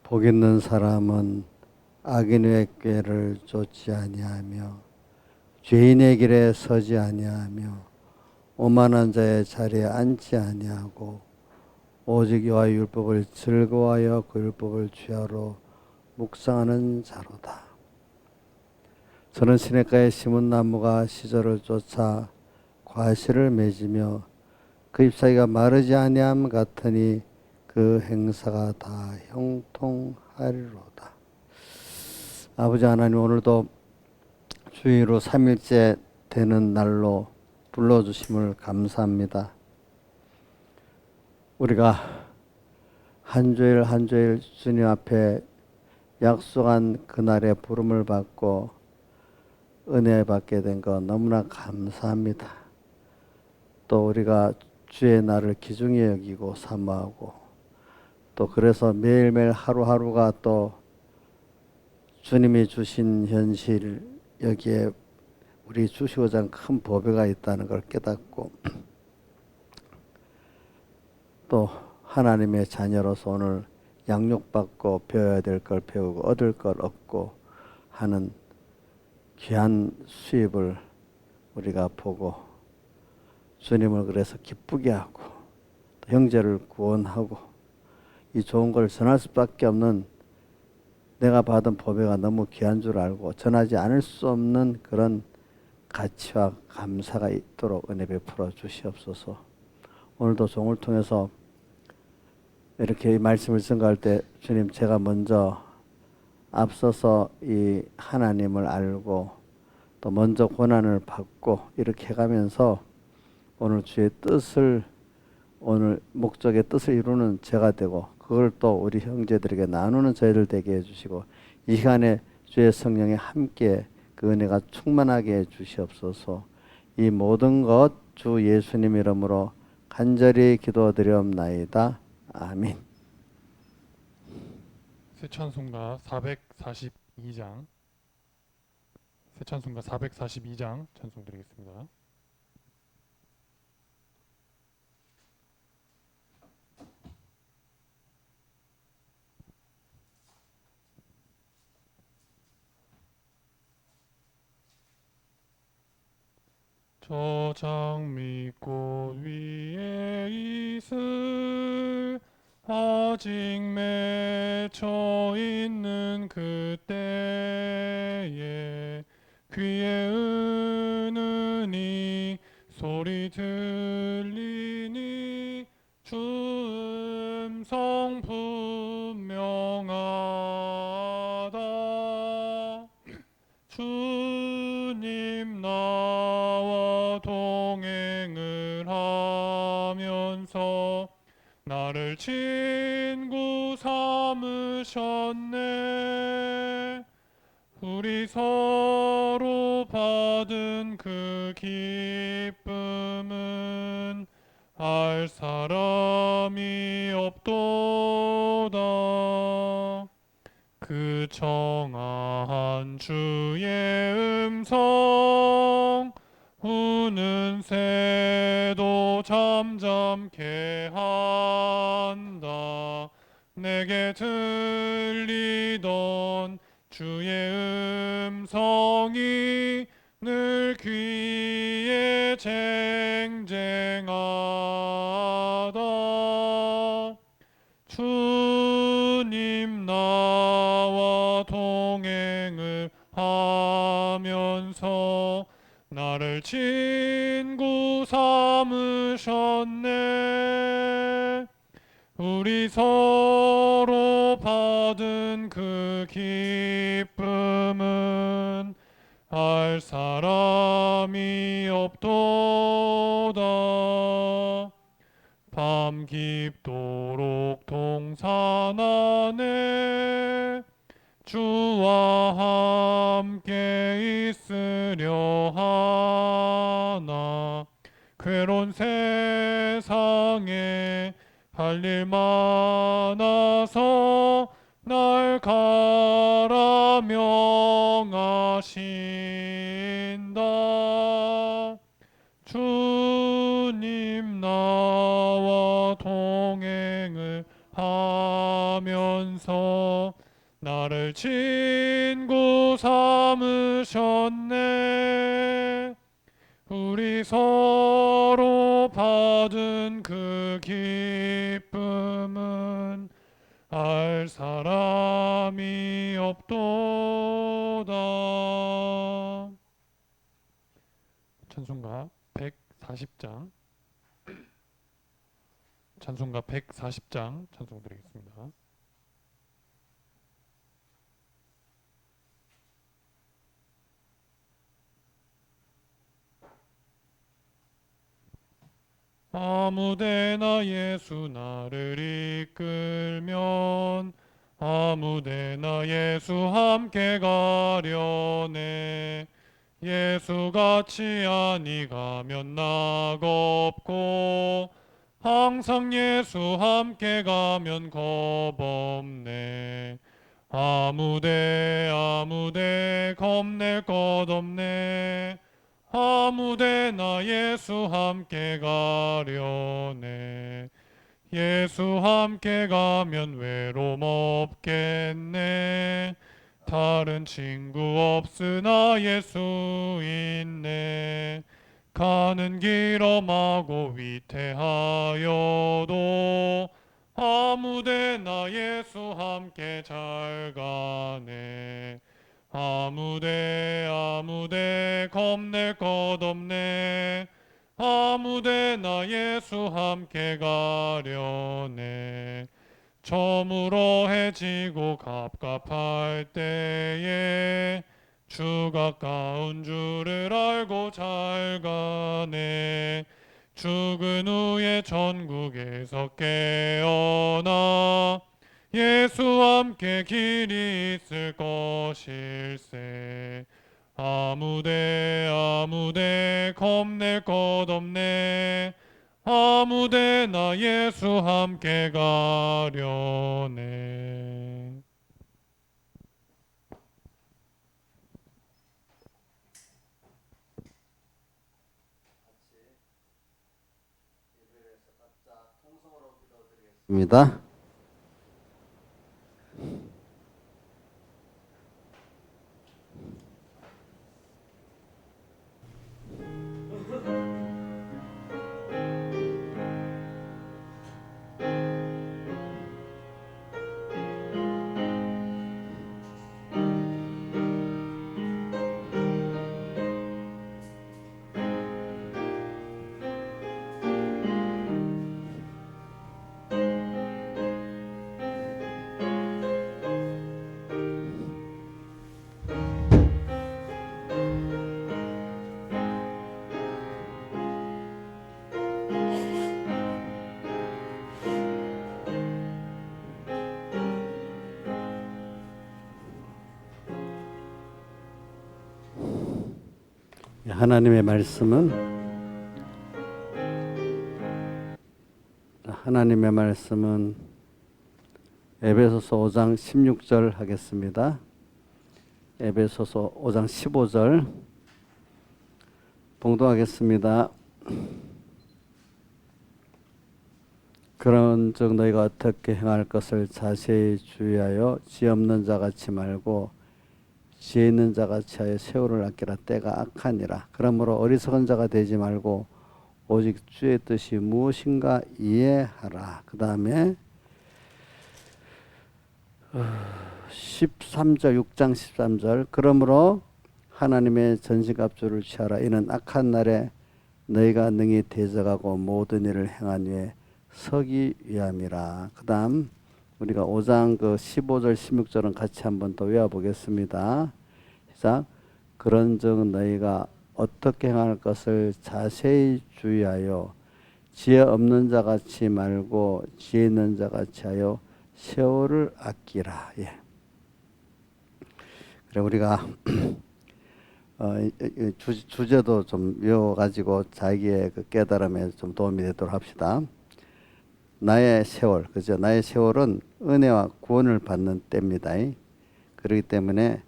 복 있는 사람은 악인의 꾀를 쫓지 아니하며 죄인의 길에 서지 아니하며 오만한 자의 자리에 앉지 아니하고 오직 여호와의 율법을 즐거워하여 그 율법을 주야로 묵상하는 자로다. 저는 시냇가에 심은 나무가 시절을 쫓아 과실을 맺으며 그 잎사귀가 마르지 아니함 같으니 그 행사가 다 형통하리로다. 아버지 하나님, 오늘도 주의로 3일째 되는 날로 불러주심을 감사합니다. 우리가 한 주일 한 주일 주님 앞에 약속한 그날의 부름을 받고 은혜 받게 된 것 너무나 감사합니다. 또 우리가 주의 날을 귀중히 여기고 사모하고 또 그래서 매일매일 하루하루가 또 주님이 주신 현실, 여기에 우리 주시고자 하는 큰 보배가 있다는 걸 깨닫고 또 하나님의 자녀로서 오늘 양육받고 배워야 될 걸 배우고 얻을 걸 얻고 하는 귀한 수입을 우리가 보고 주님을 그래서 기쁘게 하고 형제를 구원하고 이 좋은 걸 전할 수밖에 없는, 내가 받은 보배가 너무 귀한 줄 알고 전하지 않을 수 없는 그런 가치와 감사가 있도록 은혜 베풀어 주시옵소서. 오늘도 종을 통해서 이렇게 이 말씀을 증거할 때 주님, 제가 먼저 앞서서 이 하나님을 알고 또 먼저 고난을 받고 이렇게 해가면서 오늘 주의 뜻을, 오늘 목적의 뜻을 이루는 제가 되고 그걸 또 우리 형제들에게 나누는 저희들 되게 해주시고 이 시간에 주의 성령이 함께 그 은혜가 충만하게 해 주시옵소서. 이 모든 것 주 예수님 이름으로 간절히 기도드리옵나이다. 아멘. 새 찬송가 442장, 새 찬송가 442장 찬송 드리겠습니다. 저 장미꽃 위에 있을 아직 맺혀 있는 그때에 귀에 은은히 소리 들리니 주 음성 분명하다. 주님 나와 동행을 하면서 나를 친구 삼으셨네. 우리 서로 받은 그 기쁨은 알 사람이 없도다. 그 청아한 주의 음성 우는 새도 잠잠케 한다. 내게 들리던 주의 음성이 늘 귀에 쟁쟁하다. 주님 나와 동행을 하면서 나를 친구 삼으셨네. 우리 서로 받은 그 기쁨은 알 사람이 없도다. 밤 깊도록 동산 안에 주와 함께 있으려 하나. 괴로운 세상에 할 일 많아서 날 가라 명하신다. 주님 나와 동행을 하면서 나를 친구 삼으셨네. 우리 서로 받은 그 기쁨은 알 사람이 없도다. 찬송가 140장 찬송가 140장 찬송 드리겠습니다. 아무데나 예수 나를 이끌면 아무데나 예수 함께 가려네. 예수같이 아니 가면 낙없고 항상 예수 함께 가면 겁없네. 아무데 아무데 겁낼 것 없네. 아무데나 예수 함께 가려네. 예수 함께 가면 외로움 없겠네. 다른 친구 없으나 예수 있네. 가는 길 험하고 위태하여도 아무데나 예수 함께 잘 가네. 아무데 아무데 겁낼 것 없네. 아무데나 예수 함께 가려네. 저물어 해지고 갑갑할 때에 주 가까운 줄을 알고 잘 가네. 죽은 후에 천국에서 깨어나 예수 함께 길이 있을 것일세. 아무데 아무데 겁낼 것 없네. 아무데나 예수 함께 가려네. 입니다. 하나님의 말씀은 에베소서 5장 16절 하겠습니다. 에베소서 5장 15절 봉독하겠습니다. 그런즉 너희가 어떻게 행할 것을 자세히 주의하여 지혜 없는 자같이 말고 지혜 있는 자같이 하여 세월을 아끼라. 때가 악하니라. 그러므로 어리석은 자가 되지 말고 오직 주의 뜻이 무엇인가 이해하라. 그 다음에 13절 6장 13절 그러므로 하나님의 전신갑주를 취하라. 이는 악한 날에 너희가 능히 대적하고 모든 일을 행한 후에 서기 위함이라. 그 다음 우리가 5장 15절 16절은 같이 한번 더 외워보겠습니다. 시작. 그런즉 너희가 어떻게 행할 것을 자세히 주의하여 지혜 없는 자같이 말고 지혜 있는 자같이 하여 세월을 아끼라. 예. 그래 우리가 주제도 좀 외워가지고 자기의 그 깨달음에 좀 도움이 되도록 합시다. 나의 세월, 그죠? 나의 세월은 은혜와 구원을 받는 때입니다. 그렇기 때문에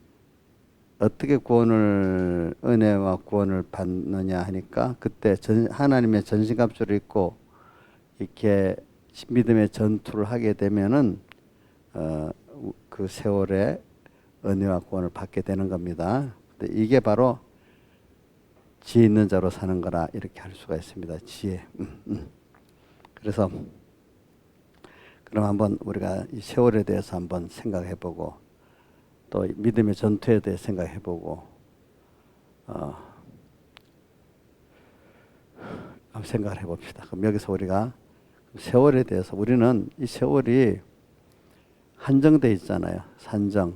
어떻게 은혜와 구원을 받느냐 하니까 그때 하나님의 전신갑주를 입고 이렇게 믿음의 전투를 하게 되면은 그 세월에 은혜와 구원을 받게 되는 겁니다. 근데 이게 바로 지혜 있는 자로 사는 거라 이렇게 할 수가 있습니다. 지혜. 그래서 그럼 한번 우리가 이 세월에 대해서 한번 생각해보고 또 믿음의 전투에 대해 생각해보고 한번 생각을 해봅시다. 그럼 여기서 우리가 세월에 대해서 우리는 이 세월이 한정돼 있잖아요. 산정.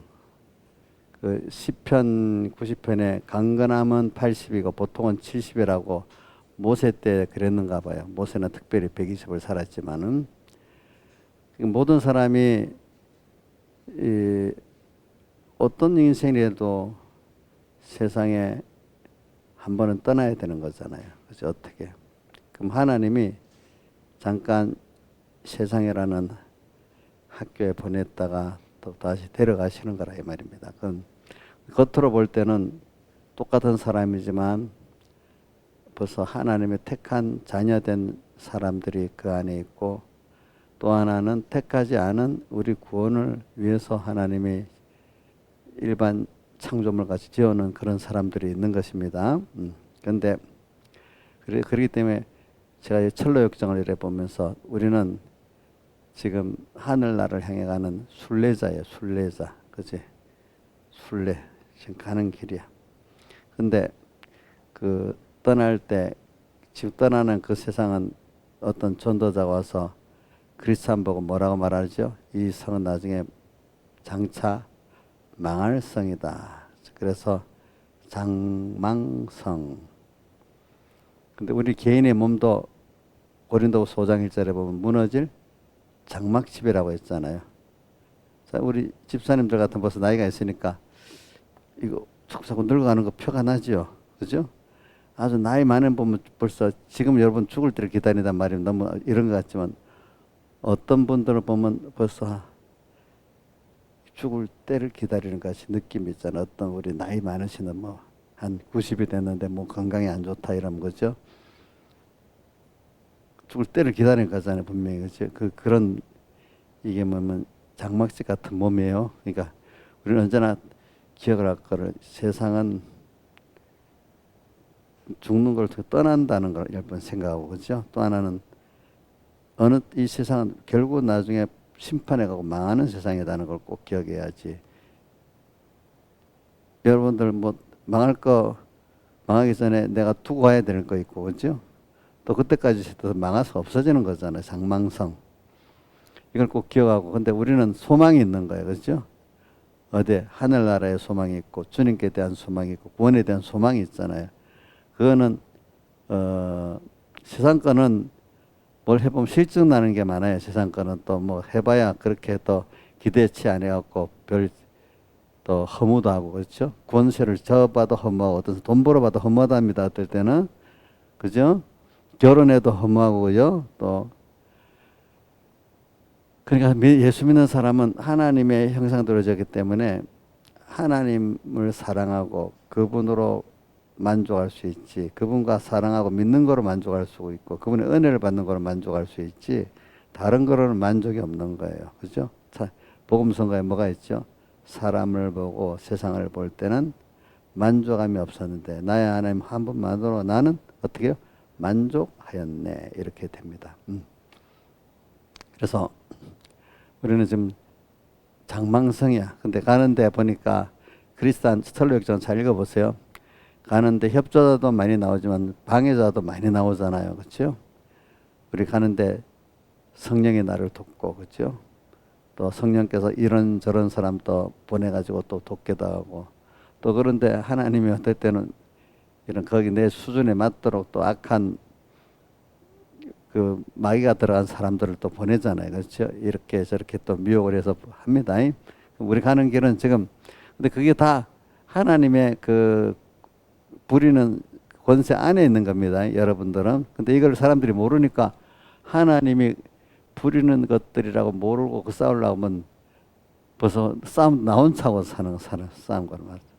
그 시편 90편에 강건함은 80이고 보통은 70이라고 모세 때 그랬는가 봐요. 모세는 특별히 120을 살았지만은 모든 사람이 어떤 인생이라도 세상에 한 번은 떠나야 되는 거잖아요. 그죠? 어떻게? 그럼 하나님이 잠깐 세상이라는 학교에 보냈다가 또 다시 데려가시는 거라 이 말입니다. 그건 겉으로 볼 때는 똑같은 사람이지만 벌써 하나님의 택한 자녀된 사람들이 그 안에 있고 또 하나는 택하지 않은 우리 구원을 위해서 하나님이 일반 창조물 같이 지어놓은 그런 사람들이 있는 것입니다. 그런데 그렇기 때문에 제가 철로 역정을 이래 보면서 우리는 지금 하늘나라를 향해 가는 순례자예요. 순례자. 그지? 순례. 지금 가는 길이야. 근데 그 떠날 때 지금 떠나는 그 세상은 어떤 전도자가 와서 그리스도인 보고 뭐라고 말하죠? 이 성은 나중에 장차 망할 성이다. 그래서 장망성. 근데 우리 개인의 몸도 고린도후서 5장 1절에 보면 무너질 장막집이라고 했잖아요. 자, 우리 집사님들 같은 벌써 나이가 있으니까 이거 자꾸 늙어가는 거 표가 나죠. 그죠? 아주 나이 많은 보면 벌써 지금 여러분 죽을 때를 기다린단 말이면 너무 이런 것 같지만 어떤 분들을 보면 벌써 죽을 때를 기다리는 것이 느낌이 있잖아요. 어떤 우리 나이 많으시는 뭐 한 90이 됐는데 뭐 건강이 안 좋다 이런 거죠. 죽을 때를 기다리는 거잖아요. 분명히. 그죠? 그런 이게 뭐면 장막집 같은 몸이에요. 그러니까 우리는 언제나 기억을 할 거를 세상은 죽는 걸 떠난다는 걸 열 번 생각하고 그죠? 또 하나는 이 세상은 결국 나중에 심판해 가고 망하는 세상이라는 걸 꼭 기억해야지. 여러분들 뭐 망하기 전에 내가 두고 가야 되는 거 있고 그죠? 또 그때까지 망해서 없어지는 거잖아요. 장망성. 이걸 꼭 기억하고 근데 우리는 소망이 있는 거예요. 그죠? 어디 하늘나라에 소망이 있고 주님께 대한 소망이 있고 구원에 대한 소망이 있잖아요. 그거는 세상 거는 뭘 해보면 실증 나는 게 많아요. 세상 거는 또 뭐 해봐야 그렇게 또 기대치 안 해갖고 별 또 허무도 하고 그렇죠. 권세를 져봐도 허무하고 어떤 돈 벌어봐도 허무하답니다. 어떨 때는 그죠. 결혼해도 허무하고요. 또 그러니까 예수 믿는 사람은 하나님의 형상대로 졌기 때문에 하나님을 사랑하고 그분으로 만족할 수 있지. 그분과 사랑하고 믿는 거로 만족할 수 있고 그분의 은혜를 받는 거로 만족할 수 있지. 다른 거로는 만족이 없는 거예요. 그죠? 복음성가에 뭐가 있죠? 사람을 보고 세상을 볼 때는 만족함이 없었는데 나의 하나님 한 분만으로 나는 어떻게 해요? 만족하였네. 이렇게 됩니다. 그래서 우리는 지금 장망성이야. 근데 가는데 보니까 그리스도한 철로역정 잘 읽어보세요. 가는데 협조자도 많이 나오지만 방해자도 많이 나오잖아요. 그렇죠? 우리 가는데 성령이 나를 돕고 그렇죠? 또 성령께서 이런저런 사람 또 보내가지고 또 돕기도 하고 또 그런데 하나님이 어떨 때는 이런 거기 내 수준에 맞도록 또 악한 그 마귀가 들어간 사람들을 또 보내잖아요. 그렇죠? 이렇게 저렇게 또 미혹을 해서 합니다. 우리 가는 길은 지금 근데 그게 다 하나님의 그 부리는 권세 안에 있는 겁니다. 여러분들은. 근데 이걸 사람들이 모르니까 하나님이 부리는 것들이라고 모르고 그 싸우려고 하면 벌써 싸움 나온 차고 사는 싸움 거는 말이죠.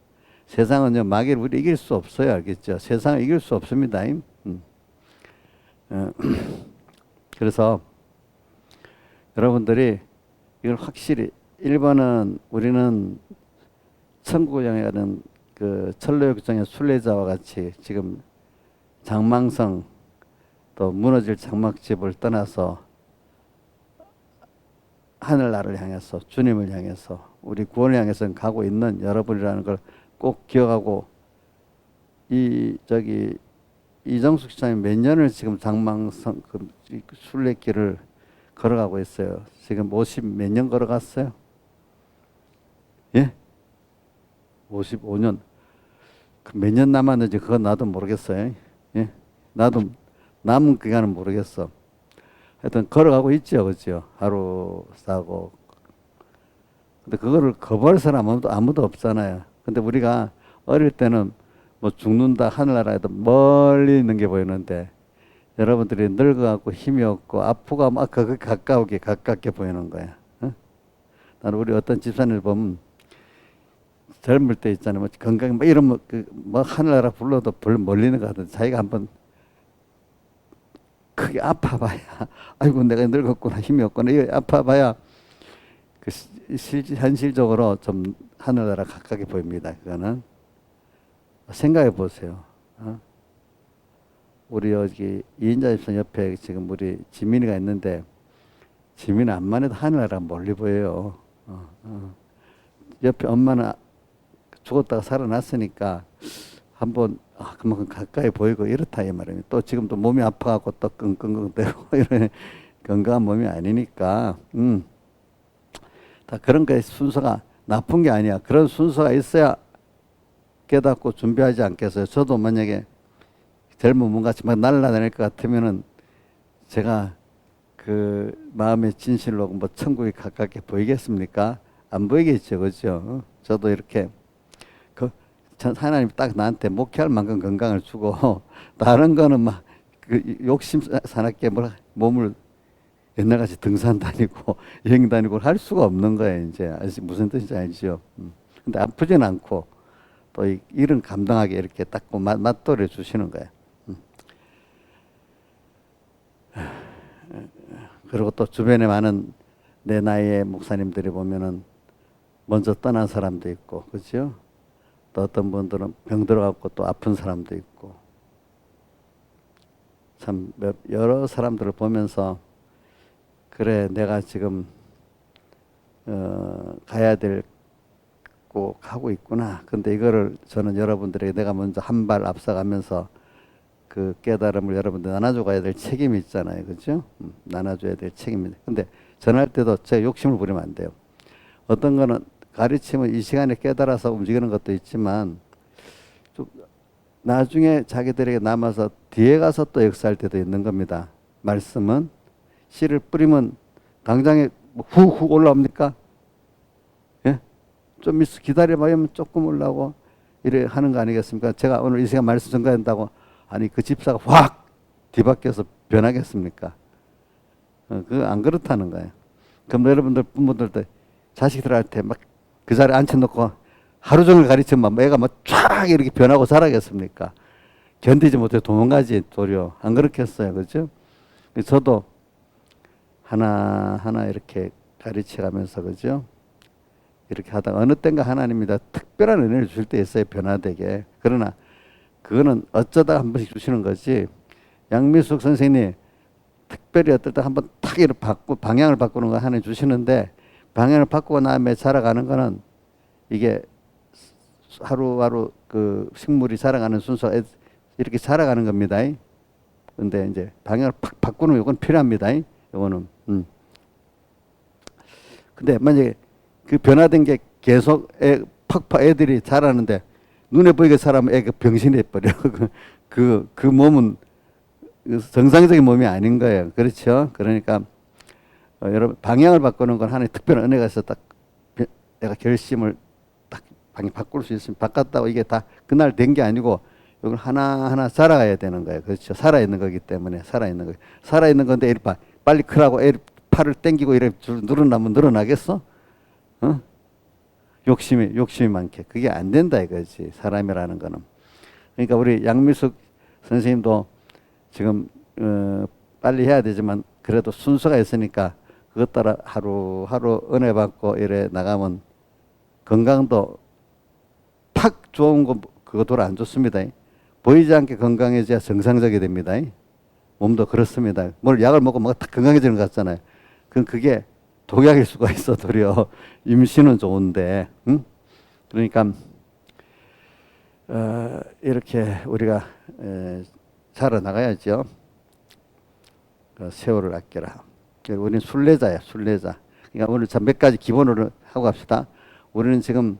세상은요, 마귀를 우리 이길 수 없어요. 알겠죠? 세상을 이길 수 없습니다. 그래서 여러분들이 이걸 확실히 1번은 우리는 천국을 향해 가는 그 철로역정의 순례자와 같이 지금 장망성 또 무너질 장막집을 떠나서 하늘나라를 향해서 주님을 향해서 우리 구원을 향해서 가고 있는 여러분이라는 걸 꼭 기억하고 이정숙 시장이 몇 년을 지금 장망성 그 순례길을 걸어가고 있어요. 지금 50 몇 년 걸어갔어요? 예? 55년. 몇 년 남았는지 그건 나도 모르겠어요. 예? 나도 남은 기간은 모르겠어. 하여튼 걸어가고 있죠, 그죠? 하루 사고. 근데 그거를 거부할 사람 아무도 없잖아요. 근데 우리가 어릴 때는 뭐 죽는다 하늘나라에도 멀리 있는 게 보이는데 여러분들이 늙어갖고 힘이 없고 아프고 막 그게 가깝게 보이는 거야. 어? 나는 우리 어떤 집사님을 보면 젊을 때 있잖아요. 뭐 건강 뭐 이러면 뭐 하늘나라 불러도 별로 멀리는 것 같은데 자기가 한번 크게 아파봐야 아이고 내가 늙었구나 힘이 없구나 이거 아파봐야 현실적으로 좀 하늘나라 가깝게 보입니다. 그거는 생각해 보세요. 어? 우리 여기 이인자 집사 옆에 지금 우리 지민이가 있는데 지민이 앞만 해도 하늘나라 멀리 보여요. 옆에 엄마는 죽었다가 살아났으니까 한번 그만큼 가까이 보이고 이렇다 이 말입니다. 또 지금 또 몸이 아파갖고 또 끙끙끙대고 이런 건강한 몸이 아니니까 다 그런 거에 순서가 나쁜 게 아니야. 그런 순서가 있어야 깨닫고 준비하지 않겠어요. 저도 만약에 젊은 몸같이 막 날아다닐 것 같으면은 제가 그 마음의 진실로 뭐 천국이 가깝게 보이겠습니까? 안 보이겠죠, 그죠? 저도 이렇게 하나님 딱 나한테 목회할 만큼 건강을 주고 다른 거는 막 그 욕심 사납게 몸을 옛날같이 등산 다니고 여행 다니고 할 수가 없는 거예요. 이제 무슨 뜻인지 알죠? 근데 아프진 않고 또 일은 감당하게 이렇게 딱 맞돌려 주시는 거예요. 그리고 또 주변에 많은 내 나이의 목사님들이 보면은 먼저 떠난 사람도 있고, 그렇죠? 또 어떤 분들은 병 들어갖고 또 아픈 사람도 있고, 참 여러 사람들을 보면서 그래 내가 지금 가야 될 꼭 하고 있구나. 근데 이거를 저는 여러분들에게 내가 먼저 한 발 앞서가면서 그 깨달음을 여러분들 나눠줘 가야 될 책임이 있잖아요. 그죠? 나눠줘야 될 책임입니다. 근데 전할 때도 제가 욕심을 부리면 안 돼요. 어떤 거는 가르치면 이 시간에 깨달아서 움직이는 것도 있지만 좀 나중에 자기들에게 남아서 뒤에 가서 또 역사할 때도 있는 겁니다. 말씀은 씨를 뿌리면 당장에 후후 올라옵니까? 예? 좀 있어 기다려봐야 조금 올라오고 이래 하는 거 아니겠습니까? 제가 오늘 이 시간 말씀 전가한다고 아니 그 집사가 확 뒤바뀌어서 변하겠습니까? 그거 안 그렇다는 거예요. 그럼 여러분들 부모들도 자식들한테 막 그 자리에 앉혀놓고 하루 종일 가르치면 애가 막 쫙 이렇게 변하고 자라겠습니까? 견디지 못해 도망가지 도리어. 안 그렇겠어요. 그죠? 저도 하나하나 이렇게 가르쳐 가면서 그죠? 이렇게 하다가 어느 땐가 하나님이 다 특별한 은혜를 줄 때 있어요. 변화되게. 그러나 그거는 어쩌다 한 번씩 주시는 거지. 양미숙 선생님이 특별히 어떨 때 한번 탁 이렇게 방향을 바꾸는 거 하나 주시는데 방향을 바꾸고 나면 자라가는 거는 이게 하루하루 그 식물이 자라가는 순서가 이렇게 자라가는 겁니다. 근데 이제 방향을 팍 바꾸는 요건 필요합니다. 요거는. 근데 만약에 그 변화된 게 계속 팍팍 애들이 자라는데 눈에 보이게 자라면 애가 병신해 버려. 그 몸은 정상적인 몸이 아닌 거예요. 그렇죠? 그러니까 여러분 방향을 바꾸는 건 하나의 특별한 은혜가 있어 딱 내가 결심을 딱 방향 바꿀 수 있으면 바꿨다고 이게 다 그날 된 게 아니고 이걸 하나하나 자라가야 되는 거예요. 그렇죠? 살아있는 거기 때문에 살아있는 거. 살아있는 건데 이리 빨리 크라고 팔을 당기고 이렇게 늘어나면 늘어나겠어? 어? 욕심이 많게. 그게 안 된다 이거지. 사람이라는 거는. 그러니까 우리 양미숙 선생님도 지금 빨리 해야 되지만 그래도 순서가 있으니까 그것 따라 하루하루 은혜 받고 이래 나가면 건강도 탁 좋은 거 그거 돌아 안 좋습니다. 보이지 않게 건강해져야 정상적이 됩니다. 몸도 그렇습니다. 뭘 약을 먹고 막 건강해지는 것 같잖아요. 그게 독약일 수가 있어. 도리어 임신은 좋은데, 응? 그러니까 이렇게 우리가 살아나가야죠. 세월을 아껴라. 우리는 순례자야, 순례자. 그러니까 오늘 몇 가지 기본으로 하고 갑시다. 우리는 지금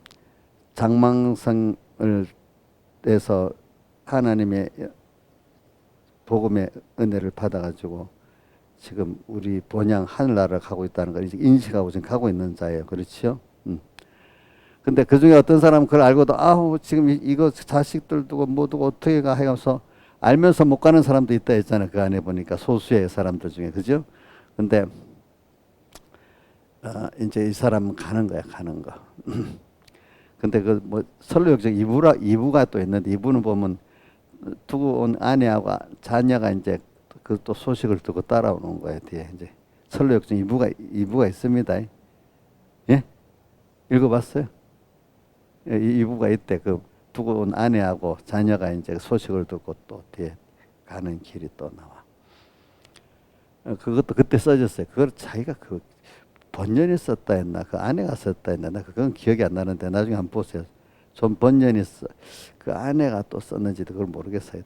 장망성을 에서 하나님의 복음의 은혜를 받아가지고 지금 우리 본향 하늘나라를 가고 있다는 걸 인식하고 지금 가고 있는 자예요. 그렇죠? 근데 그 중에 어떤 사람은 그걸 알고도 아우 지금 이거 자식들 두고 뭐 두고 어떻게 가 해가면서 알면서 못 가는 사람도 있다 했잖아요. 그 안에 보니까 소수의 사람들 중에 그죠? 근데 이제 이 사람은 가는 거야, 가는 거. 근데 그 뭐 선로역정 2부가 또 있는데 2부는 보면 두고 온 아내하고 자녀가 이제 그 또 소식을 듣고 따라오는 거예요. 뒤에 이제 선로역정 2부가 있습니다. 예? 읽어봤어요? 예, 2부가 있대. 그 두고 온 아내하고 자녀가 이제 소식을 듣고 또 뒤에 가는 길이 또 나와. 그것도 그때 써졌어요. 그걸 자기가 그 번연이 썼다 했나, 그 아내가 썼다 했나, 나 그건 기억이 안 나는데 나중에 한번 보세요. 좀 번연이 그 아내가 또 썼는지도 그걸 모르겠어요.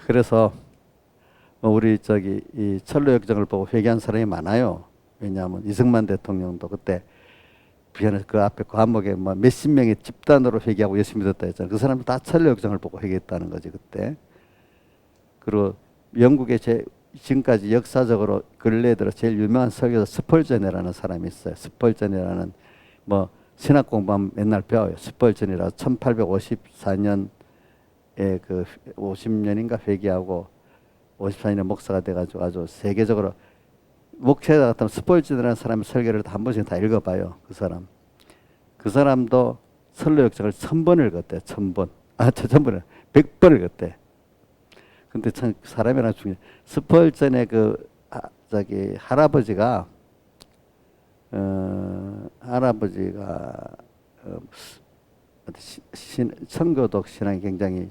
그래서 우리 저기 이 철로역정을 보고 회개한 사람이 많아요. 왜냐하면 이승만 대통령도 그때 비하는 그 앞에 과목에 뭐 몇십 명의 집단으로 회개하고 열심히 듣다 했잖아요. 그 사람은 다 철로역정을 보고 회개했다는 거지 그때. 그리고 영국의 지금까지 역사적으로 근래에 들어 제일 유명한 설교사 스펄전이라는 사람이 있어요. 스펄전이라는 뭐 신학 공부하면 맨날 배워요. 스펄전이라 1854년에 그 50년인가 회개하고 54년에 목사가 돼가지고 아주 세계적으로 목회자 같은 스펄전이라는 사람의 설교를 한 번씩 다 읽어봐요. 그 사람도 선로역정을 1000번 읽었대. 1000번. 1000번을 100번 읽었대. 근데 참 사람이랑 중요해. 스펄전의 저기 할아버지가 청교도 신앙이 굉장히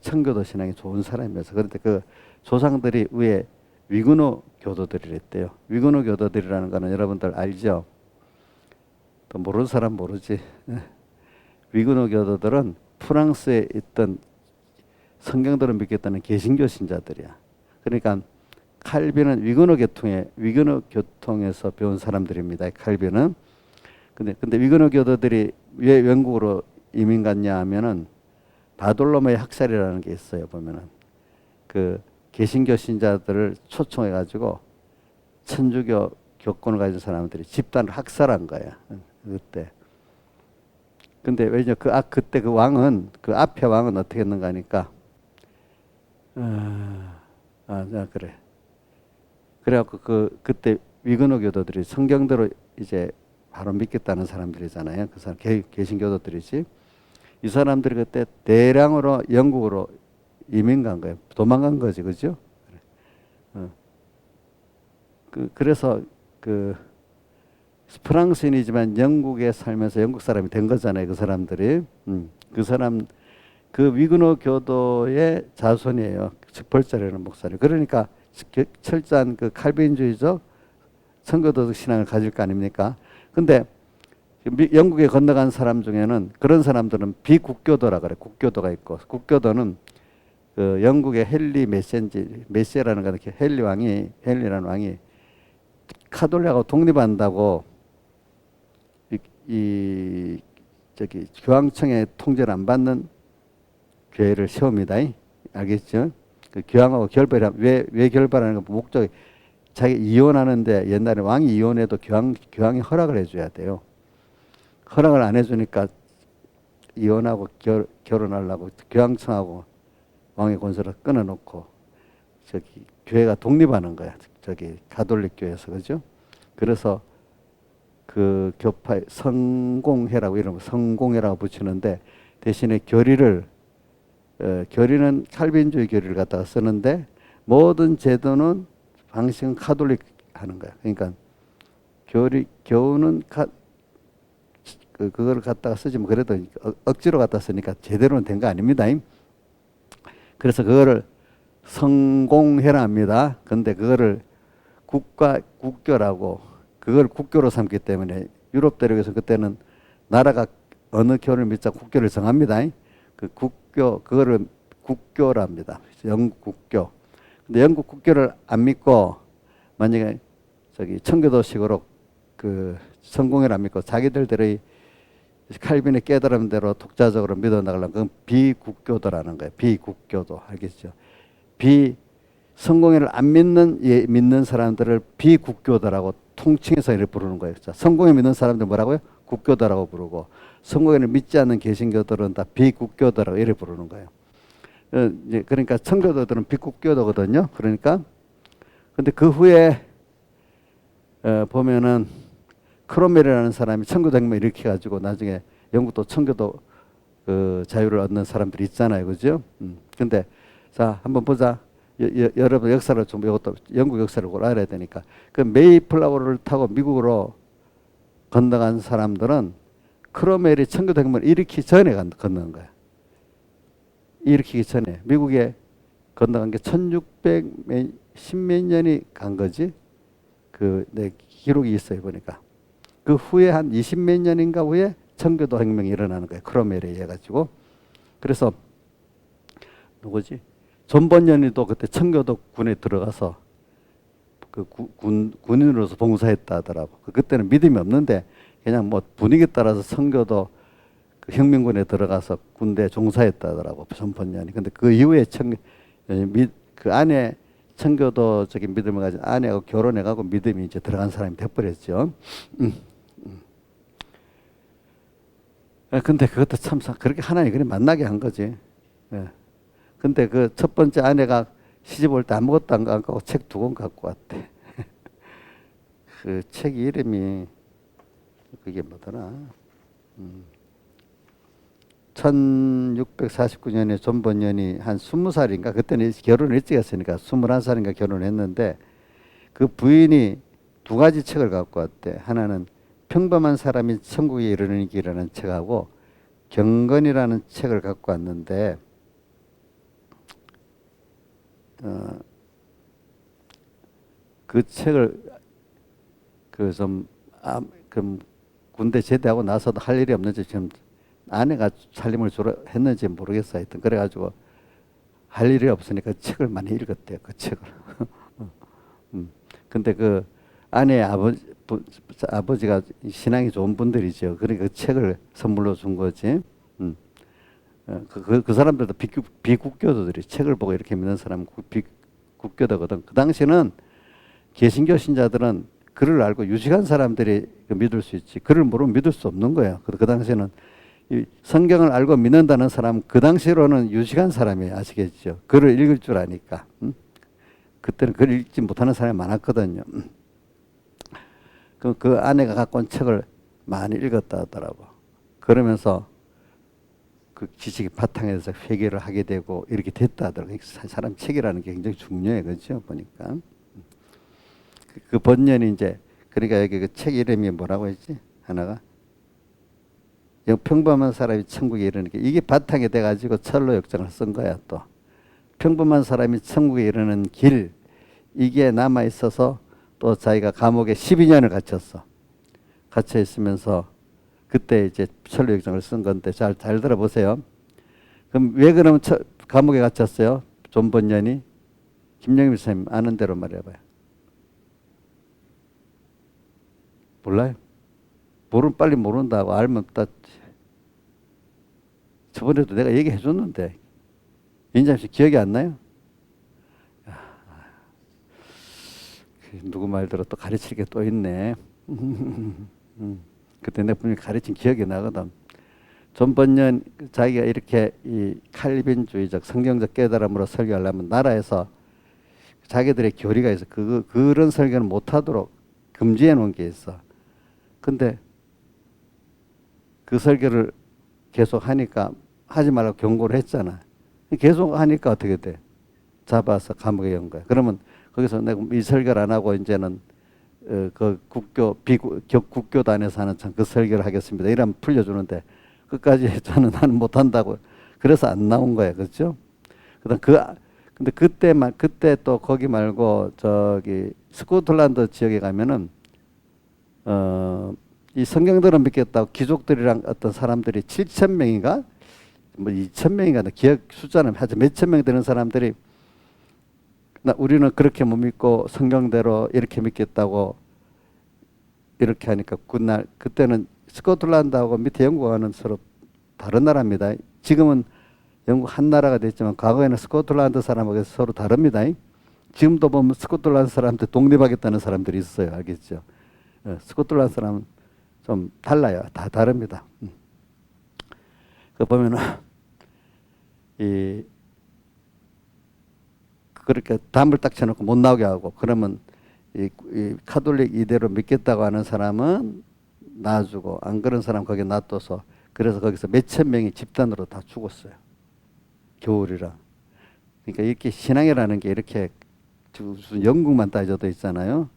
청교도 신앙이 좋은 사람이어서 그런데 그 조상들이 위에 위근호 교도들이랬대요. 위근호 교도들이라는 거는 여러분들 알죠? 또 모르는 사람 모르지. 위근호 교도들은 프랑스에 있던 성경들을 믿겠다는 개신교 신자들이야. 그러니까 칼빈은 위근호 교통에서 배운 사람들입니다. 칼빈은. 근데 위근호 교도들이 왜 영국으로 이민 갔냐 하면은 바돌로메 학살이라는 게 있어요. 보면은 그 개신교 신자들을 초청해 가지고 천주교 교권을 가진 사람들이 집단을 학살한 거야. 그때. 근데 왜냐 그때 그 왕은 그 앞에 왕은 어떻게 했는가 하니까 그래. 그래갖고 그때 위근호 교도들이 성경대로 이제 바로 믿겠다는 사람들이잖아요. 그 사람 개신교도들이지. 이 사람들이 그때 대량으로 영국으로 이민 간 거예요. 도망간 거지, 그죠? 그래서 프랑스인이지만 영국에 살면서 영국 사람이 된 거잖아요. 그 사람들이. 그 위근호 교도의 자손이에요. 스펄전이라는 목사님. 그러니까 철저한 그 칼빈주의적 청교도적 신앙을 가질 거 아닙니까? 근데 영국에 건너간 사람 중에는 그런 사람들은 비국교도라 그래. 국교도가 있고 국교도는 그 영국의 메시라는 거 이렇게 헨리라는 왕이 카톨릭하고 독립한다고 저기 교황청의 통제를 안 받는 교회를 세웁니다. 알겠죠? 그 교황하고 결별하면 왜 결별하는 거 목적이 자기 이혼하는데 옛날에 왕이 이혼해도 교황이 허락을 해줘야 돼요. 허락을 안 해주니까 이혼하고 결혼하려고 교황청하고 왕의 권세를 끊어놓고 저기 교회가 독립하는 거야. 저기 가톨릭 교회에서 그죠? 그래서 그 교파에 성공회라고 붙이는데 대신에 교리를 교리는 칼빈주의 교리를 갖다가 쓰는데 모든 제도는 방식은 카톨릭 하는 거야. 그러니까 교훈은 그걸 갖다가 쓰지 뭐 그래도 억지로 갖다 쓰니까 제대로는 된 거 아닙니다. 그래서 그거를 성공회라 합니다. 근데 그거를 국교라고 그걸 국교로 삼기 때문에 유럽 대륙에서 그때는 나라가 어느 교를 믿자 국교를 정합니다. 그 국교 그거를 국교랍니다. 영국 국교. 근데 영국 국교를 안 믿고 만약에 저기 청교도식으로 그 성공회를 안 믿고 자기들의 칼빈의 깨달은 대로 독자적으로 믿어 나가려면 그건 비국교도라는 거예요. 비국교도 알겠죠? 성공회를 안 믿는 믿는 사람들을 비국교도라고 통칭해서 이렇게 부르는 거예요. 자, 성공회 믿는 사람들 뭐라고요? 국교도라고 부르고 성공회를 믿지 않는 개신교들은 다 비국교도라고 이렇게 부르는 거예요. 그러니까 청교도들은 비국교도거든요. 그러니까 근데 그 후에 보면은 크롬웰이라는 사람이 청교도혁명 일으켜 가지고 나중에 영국도 청교도 그 자유를 얻는 사람들이 있잖아요, 그죠? 근데 자 한번 보자. 여러분 역사를 좀 이것도 영국 역사를 꼭 알아야 되니까 그 메이플라워를 타고 미국으로 건너간 사람들은 크롬웰이 청교도혁명을 일으키기 전에 건너간 거야. 일으키기 전에 미국에 건너간 게 1610몇 년이 간 거지. 그 내 기록이 있어요 보니까. 그 후에 한 20몇 년인가 후에 청교도 혁명이 일어나는 거예요. 크롬웰에 의해 가지고. 그래서 누구지? 존 번연이도 그때 청교도 군에 들어가서 그 군인으로서 봉사했다 하더라고. 그때는 믿음이 없는데 그냥 뭐 분위기 따라서 청교도 그 혁명군에 들어가서 군대 종사했다 하더라고. 존 번연이. 근데 그 이후에 그 안에 청교도적인 믿음을 가진 아내하고 결혼해가고 믿음이 이제 들어간 사람이 돼버렸죠. 근데 그것도 참 그렇게 하나님 그래 만나게 한 거지. 예. 근데 그 첫 번째 아내가 시집 올 때 아무것도 안 갖고 책 2권 갖고 왔대. 그 책 이름이 그게 뭐더라. 1649년에 존 번연이 한 20살인가 그때는 결혼을 일찍 했으니까 21살인가 결혼했는데 그 부인이 2가지 책을 갖고 왔대. 하나는 평범한 사람이 천국에 이르는 길이라는 책하고 경건이라는 책을 갖고 왔는데 그 책을 그 군대 제대하고 나서도 할 일이 없는지 지금 아내가 살림을 주로 했는지 모르겠어요. 하여튼 그래가지고 할 일이 없으니까 책을 많이 읽었대요. 그 책을. 근데 그 아내의 아버지가 신앙이 좋은 분들이죠. 그러니까 그 책을 선물로 준 거지. 그 사람들도 비국교도들이 책을 보고 이렇게 믿는 사람은 비국교도거든. 그 당시는 개신교 신자들은 글을 알고 유식한 사람들이 믿을 수 있지. 글을 모르면 믿을 수 없는 거예요. 그 당시에는 이 성경을 알고 믿는다는 사람 그 당시로는 유식한 사람이에요. 아시겠죠? 글을 읽을 줄 아니까. 그때는 글을 읽지 못하는 사람이 많았거든요. 그 아내가 갖고 온 책을 많이 읽었다 하더라고. 그러면서 그 지식의 바탕에서 회개를 하게 되고 이렇게 됐다 하더라고. 사람 책이라는 게 굉장히 중요해. 그렇죠? 보니까. 그 번연이 이제 그러니까 여기 그 책 이름이 뭐라고 했지? 하나가 평범한 사람이 천국에 이르는 길. 이게 바탕이 돼가지고 철로 역정을 쓴 거야 또. 평범한 사람이 천국에 이르는 길. 이게 남아 있어서 또 자기가 감옥에 12년을 갇혔어. 갇혀 있으면서 그때 이제 철로 역정을 쓴 건데 잘 들어보세요. 그럼 왜 그러면 감옥에 갇혔어요? 존 번연이? 김영임 선생님 아는 대로 말해봐요. 몰라요? 빨리 모른다고 알면 딱 저번에도 내가 얘기해 줬는데 인자님 씨 기억이 안 나요? 누구 말대로 또 가르칠 게 또 있네. 그때 내가 분명히 가르친 기억이 나거든. 존 번연 자기가 이렇게 이 칼빈주의적 성경적 깨달음으로 설교하려면 나라에서 자기들의 교리가 있어. 그런 설교는 못하도록 금지해 놓은 게 있어. 근데 그 설교를 계속 하니까 하지 말라고 경고를 했잖아. 계속 하니까 어떻게 돼? 잡아서 감옥에 연 거야. 그러면 거기서 내가 이 설교를 안 하고 이제는 그 국교단에서 하는 참 그 설교를 하겠습니다. 이러면 풀려주는데 끝까지 저는 나는 못한다고. 그래서 안 나온 거예요. 그렇죠? 그다음 근데 그때 또 거기 말고 저기 스코틀랜드 지역에 가면은 이 성경들을 믿겠다고 귀족들이랑 어떤 사람들이 7천 명인가 뭐 2천 명인가 기억 숫자는 하여튼 몇천 명 되는 사람들이 우리는 그렇게 못 믿고 성경대로 이렇게 믿겠다고 이렇게 하니까 그때는 스코틀랜드하고 밑에 영국하고는 서로 다른 나라입니다. 지금은 영국 한 나라가 됐지만 과거에는 스코틀랜드 사람하고 서로 다릅니다. 지금도 보면 스코틀랜드 사람들 독립하겠다는 사람들이 있어요. 알겠죠? 스코틀랜드 사람은 좀 달라요. 다 다릅니다. 그 보면은 그렇게 담을 딱 쳐놓고 못 나오게 하고 그러면 이 카톨릭 이대로 믿겠다고 하는 사람은 놔주고 안 그런 사람 거기 놔둬서 그래서 거기서 몇천 명이 집단으로 다 죽었어요. 겨울이라. 그러니까 이렇게 신앙이라는 게 이렇게 무슨 영국만 따져도 있잖아요.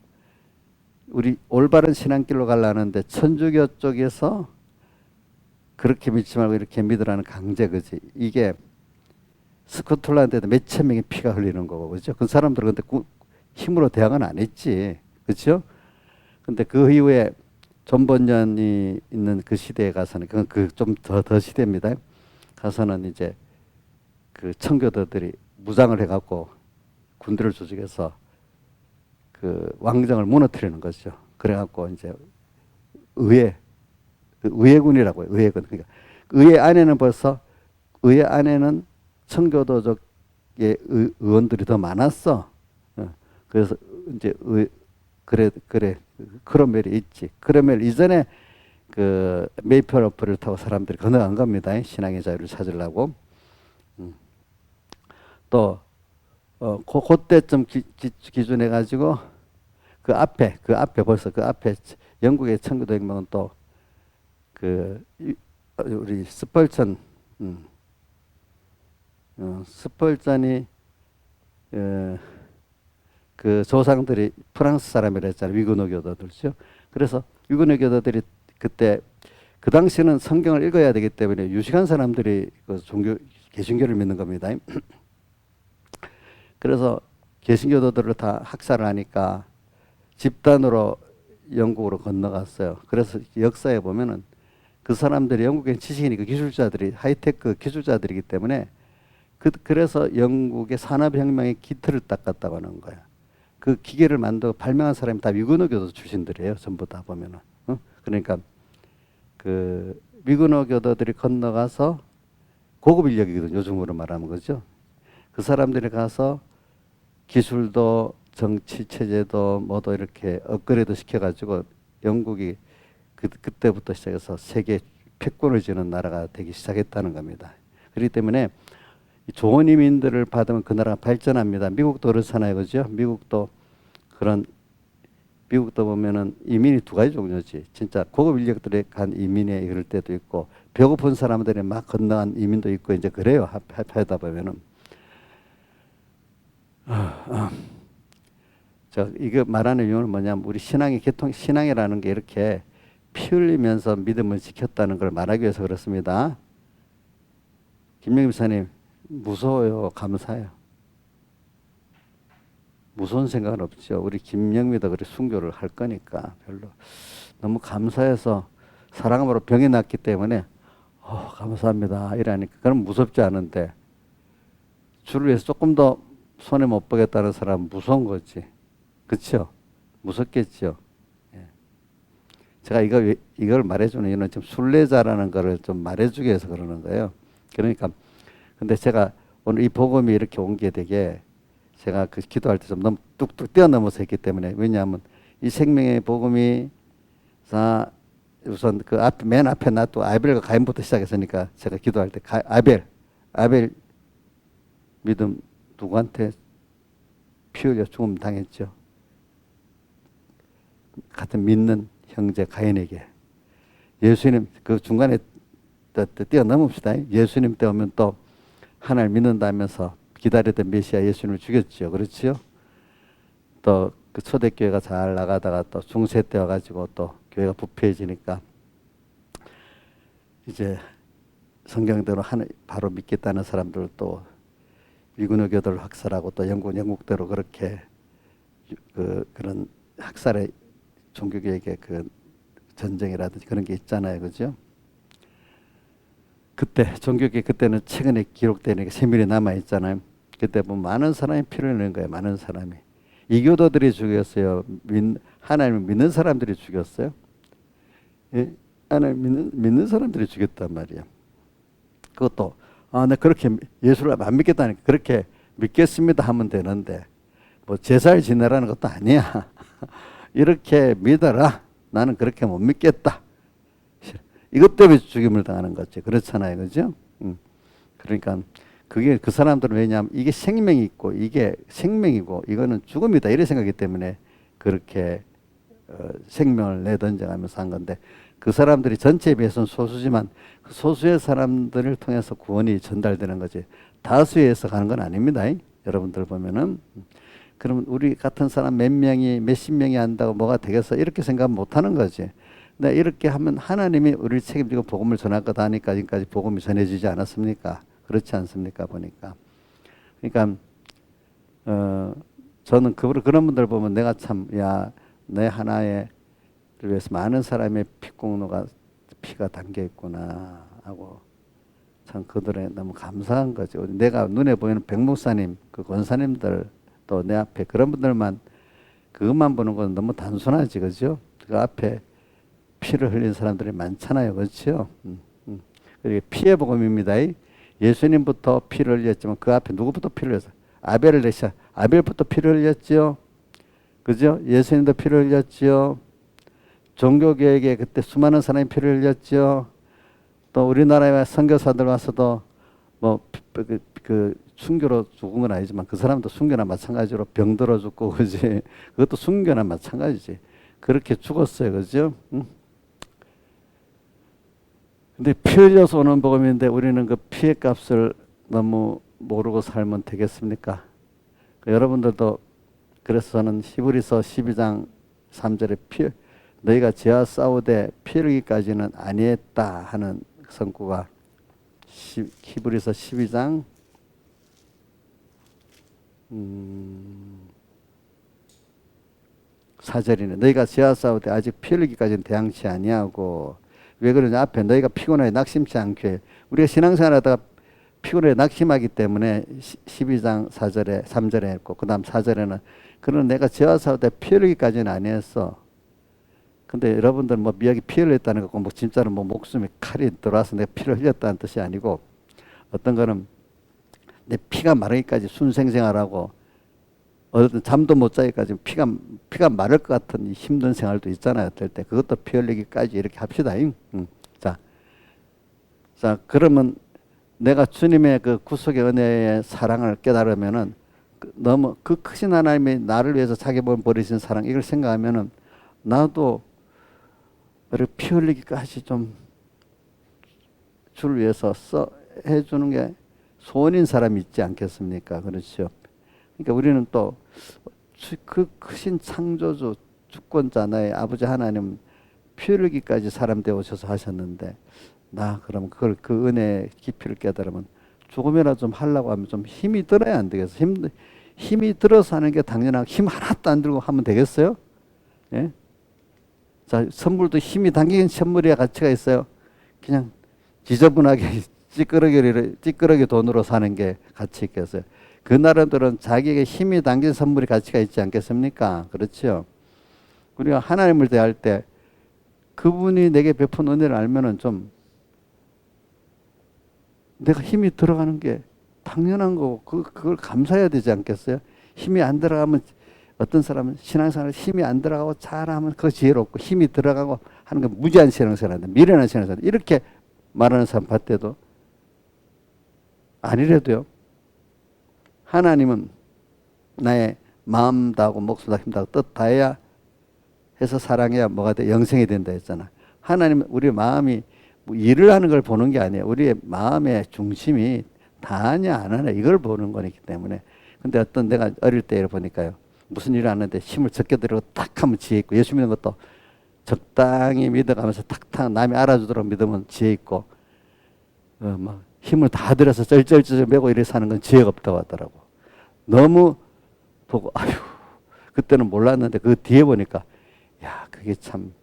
우리 올바른 신앙길로 가려는데 천주교 쪽에서 그렇게 믿지 말고 이렇게 믿으라는 강제, 그지? 이게 스코틀랜드에도 몇천 명의 피가 흘리는 거고, 그죠? 그 사람들은 근데 힘으로 대항은 안 했지, 그렇죠? 근데 그 이후에 존 번연이 있는 그 시대에 가서는 그건 좀 더 시대입니다. 가서는 이제 그 청교도들이 무장을 해갖고 군대를 조직해서 그 왕정을 무너뜨리는 거죠. 그래갖고 이제 의회군이라고 해요. 의회군. 그러니까 의회 안에는 벌써 의회 안에는 청교도적의 의원들이 더 많았어. 그래서 이제 그래 크롬웰이 있지. 크롬웰 이전에 그 메이플워프를 타고 사람들이 건너간 겁니다. 신앙의 자유를 찾으려고. 또 그때쯤 기준해 가지고 그 앞에 벌써 그 앞에 영국의 청교도 혁명은 또 그 우리 스펄전 스펄전이 그 조상들이 프랑스 사람이라 했잖아요. 위그노 교도들죠. 그래서 위그노 교도들이 그때 그 당시는 성경을 읽어야 되기 때문에 유식한 사람들이 그 개신교를 믿는 겁니다. 그래서 개신교도들을 다 학살을 하니까 집단으로 영국으로 건너갔어요. 그래서 역사에 보면은 그 사람들이 영국의 지식이니까 기술자들이 하이테크 기술자들이기 때문에 그래서 영국의 산업혁명의 기틀을 닦았다고 하는 거야. 그 기계를 만들고 발명한 사람이 다 위그노 교도 출신들이에요. 전부 다 보면은. 그러니까 그 위그노 교도들이 건너가서 고급 인력이거든요. 요즘으로 말하면 거죠. 그 사람들이 가서 기술도 정치 체제도 뭐도 이렇게 업그레이드 시켜가지고 영국이 그때부터 시작해서 세계 패권을 쥐는 나라가 되기 시작했다는 겁니다. 그렇기 때문에 좋은 이민들을 받으면 그 나라가 발전합니다. 미국도 그렇잖아요, 그죠? 미국도 보면은 이민이 두 가지 종류지. 진짜 고급 인력들이 간 이민에 이럴 때도 있고 배고픈 사람들이 막 건너간 이민도 있고 이제 그래요. 하다 보면은. 이거 말하는 이유는 뭐냐면 우리 신앙이라는 게 이렇게 피 흘리면서 믿음을 지켰다는 걸 말하기 위해서 그렇습니다. 김영임 목사님 무서워요? 감사해요? 무서운 생각은 없죠. 우리 김영미도 그래 순교를 할 거니까 별로 너무 감사해서 사랑으로 병이 났기 때문에 감사합니다 이러니까 그럼 무섭지 않은데 주를 위해서 조금 더 손해 못 보겠다는 사람은 무서운 거지. 그렇죠? 무섭겠죠. 예. 제가 이걸 말해주는 이유는 지금 순례자라는 거를 좀 말해주기 위해서 그러는 거예요. 그러니까 근데 제가 오늘 이 복음이 이렇게 온 게 되게 제가 그 기도할 때 좀 너무 뚝뚝 뛰어넘어서 했기 때문에 왜냐하면 이 생명의 복음이 우선 그 맨 앞에 놔두고 아벨과 가인부터 시작했으니까 제가 기도할 때 아벨 믿음 누구한테 피 흘려 죽음 당했죠. 같은 믿는 형제 가인에게. 예수님 그 중간에 뛰어넘읍시다. 예수님 때 오면 또 하나님 믿는다면서 기다렸던 메시아 예수님을 죽였죠. 그렇지요? 또 그 초대교회가 잘 나가다가 또 중세 때 와가지고 또 교회가 부패해지니까 이제 성경대로 바로 믿겠다는 사람들 또 위구노교도를 학살하고 또 영국대로 그렇게 그런 학살의 종교개혁의 그 전쟁이라든지 그런 게 있잖아요. 그죠? 그때 종교개혁 그때는 최근에 기록되는 게 세밀히 남아 있잖아요. 그때 보면 많은 사람이 피를 흘린 거예요. 많은 사람이. 이교도들이 죽였어요. 하나님을 믿는 사람들이 죽였어요. 예? 하나님 믿는 사람들이 죽였단 말이에요. 그것도 나 그렇게 예수를 안 믿겠다니까 그렇게 믿겠습니다 하면 되는데 뭐 제사를 지내라는 것도 아니야. 이렇게 믿어라. 나는 그렇게 못 믿겠다. 이것 때문에 죽임을 당하는 거지. 그렇잖아요. 그죠? 그러니까 그게 그 사람들은 왜냐하면 이게 생명이 있고 이게 생명이고 이거는 죽음이다. 이런 생각이기 때문에 그렇게 생명을 내던져가면서 한 건데 그 사람들이 전체에 비해서는 소수지만 그 소수의 사람들을 통해서 구원이 전달되는 거지. 다수에 의해서 가는 건 아닙니다. 여러분들 보면은. 그러면 우리 같은 사람 몇 명이 몇십 명이 한다고 뭐가 되겠어? 이렇게 생각 못 하는 거지. 근데 이렇게 하면 하나님이 우리를 책임지고 복음을 전할 거다 하니까 지금까지 복음이 전해지지 않았습니까? 그렇지 않습니까? 보니까. 그러니까 저는 그런 분들 보면 내가 참 내 하나의 위해서 많은 사람의 피가 담겨 있구나 하고 참 그들의 너무 감사한 거죠. 내가 눈에 보이는 백목사님, 그 권사님들 또 내 앞에 그런 분들만 그것만 보는 건 너무 단순하지, 그죠? 그 앞에 피를 흘린 사람들이 많잖아요, 그렇죠? 그게 피의 복음입니다. 예수님부터 피를 흘렸지만 그 앞에 누구부터 피를 흘렸어요? 아벨부터 피를 흘렸죠, 그죠? 예수님도 피를 흘렸죠. 종교개혁에 그때 수많은 사람이 피를 흘렸죠. 또 우리나라에 선교사들 와서도 뭐 순교로 죽은 건 아니지만 그 사람도 순교나 마찬가지로 병들어 죽고 그지. 그것도 순교나 마찬가지지. 그렇게 죽었어요, 그죠? 근데 피 흘려서 오는 복음인데 우리는 그 피의 값을 너무 모르고 살면 되겠습니까? 여러분들도 그래서 저는 히브리서 12장 3절에 너희가 죄와 싸우되 피 흘리기까지는 아니했다 하는 성구가 히브리서 12장 4절이네. 너희가 죄와 싸우되 아직 피 흘리기까지는 대항치 아니하고. 왜 그러냐? 앞에 너희가 피곤하게 낙심치 않게. 우리가 신앙생활하다가 피곤하게 낙심하기 때문에 12장 4절에 3절에 했고 그 다음 4절에는 그러나 내가 죄와 싸우되 피 흘리기까지는 아니했어. 근데 여러분들 뭐 미약이 피 흘렸다는 거 뭐 진짜로 뭐 목숨에 칼이 들어와서 내가 피를 흘렸다는 뜻이 아니고 어떤 거는 내 피가 마르기까지 순생생활하고 어떤 잠도 못 자기까지 피가 마를 것 같은 힘든 생활도 있잖아요. 어떨 때 그것도 피 흘리기까지 이렇게 합시다. 자 그러면 내가 주님의 그 구속의 은혜의 사랑을 깨달으면은 너무 그 크신 하나님이 나를 위해서 자기 몸을 버리신 사랑 이걸 생각하면은 나도 이렇게 피 흘리기까지 좀 주를 위해서 해주는 게 소원인 사람이 있지 않겠습니까? 그렇죠. 그러니까 우리는 또 그 크신 창조주 주권자 나의 아버지 하나님 피 흘리기까지 사람 되어오셔서 하셨는데 나 그럼 그 은혜의 깊이를 깨달으면 조금이라도 좀 하려고 하면 좀 힘이 들어야 안 되겠어. 힘이 들어서 하는 게 당연하고 힘 하나도 안 들고 하면 되겠어요? 예? 자, 선물도 힘이 담긴 선물이야 가치가 있어요. 그냥 지저분하게 찌끄러기 돈으로 사는 게 가치 있겠어요. 그 나라들은 자기에게 힘이 담긴 선물이 가치가 있지 않겠습니까? 그렇죠. 우리가 하나님을 대할 때 그분이 내게 베푼 은혜를 알면은 좀 내가 힘이 들어가는 게 당연한 거고 그걸 감사해야 되지 않겠어요? 힘이 안 들어가면 어떤 사람은 신앙생활에 힘이 안 들어가고 잘하면 그거 지혜롭고 힘이 들어가고 하는 건 무지한 신앙생활인데 미련한 신앙생활 이렇게 말하는 사람 봤대도 아니래도요. 하나님은 나의 마음 다하고 목숨 다하고 힘 다하고 뜻 다해야 해서 사랑해야 뭐가 돼? 영생이 된다 했잖아. 하나님은 우리 마음이 뭐 일을 하는 걸 보는 게 아니에요. 우리의 마음의 중심이 다 하냐 안 하냐 이걸 보는 거기 때문에. 근데 어떤 내가 어릴 때 보니까요. 무슨 일을 하는데 힘을 적게 들이고 탁 하면 지혜 있고, 예수 믿는 것도 적당히 믿어가면서 탁탁 남이 알아주도록 믿으면 지혜 있고, 막 힘을 다 들여서 쩔쩔쩔 매고 이래서 하는 건 지혜가 없다고 하더라고. 너무 보고 아휴, 그때는 몰랐는데 그 뒤에 보니까 야, 그게 참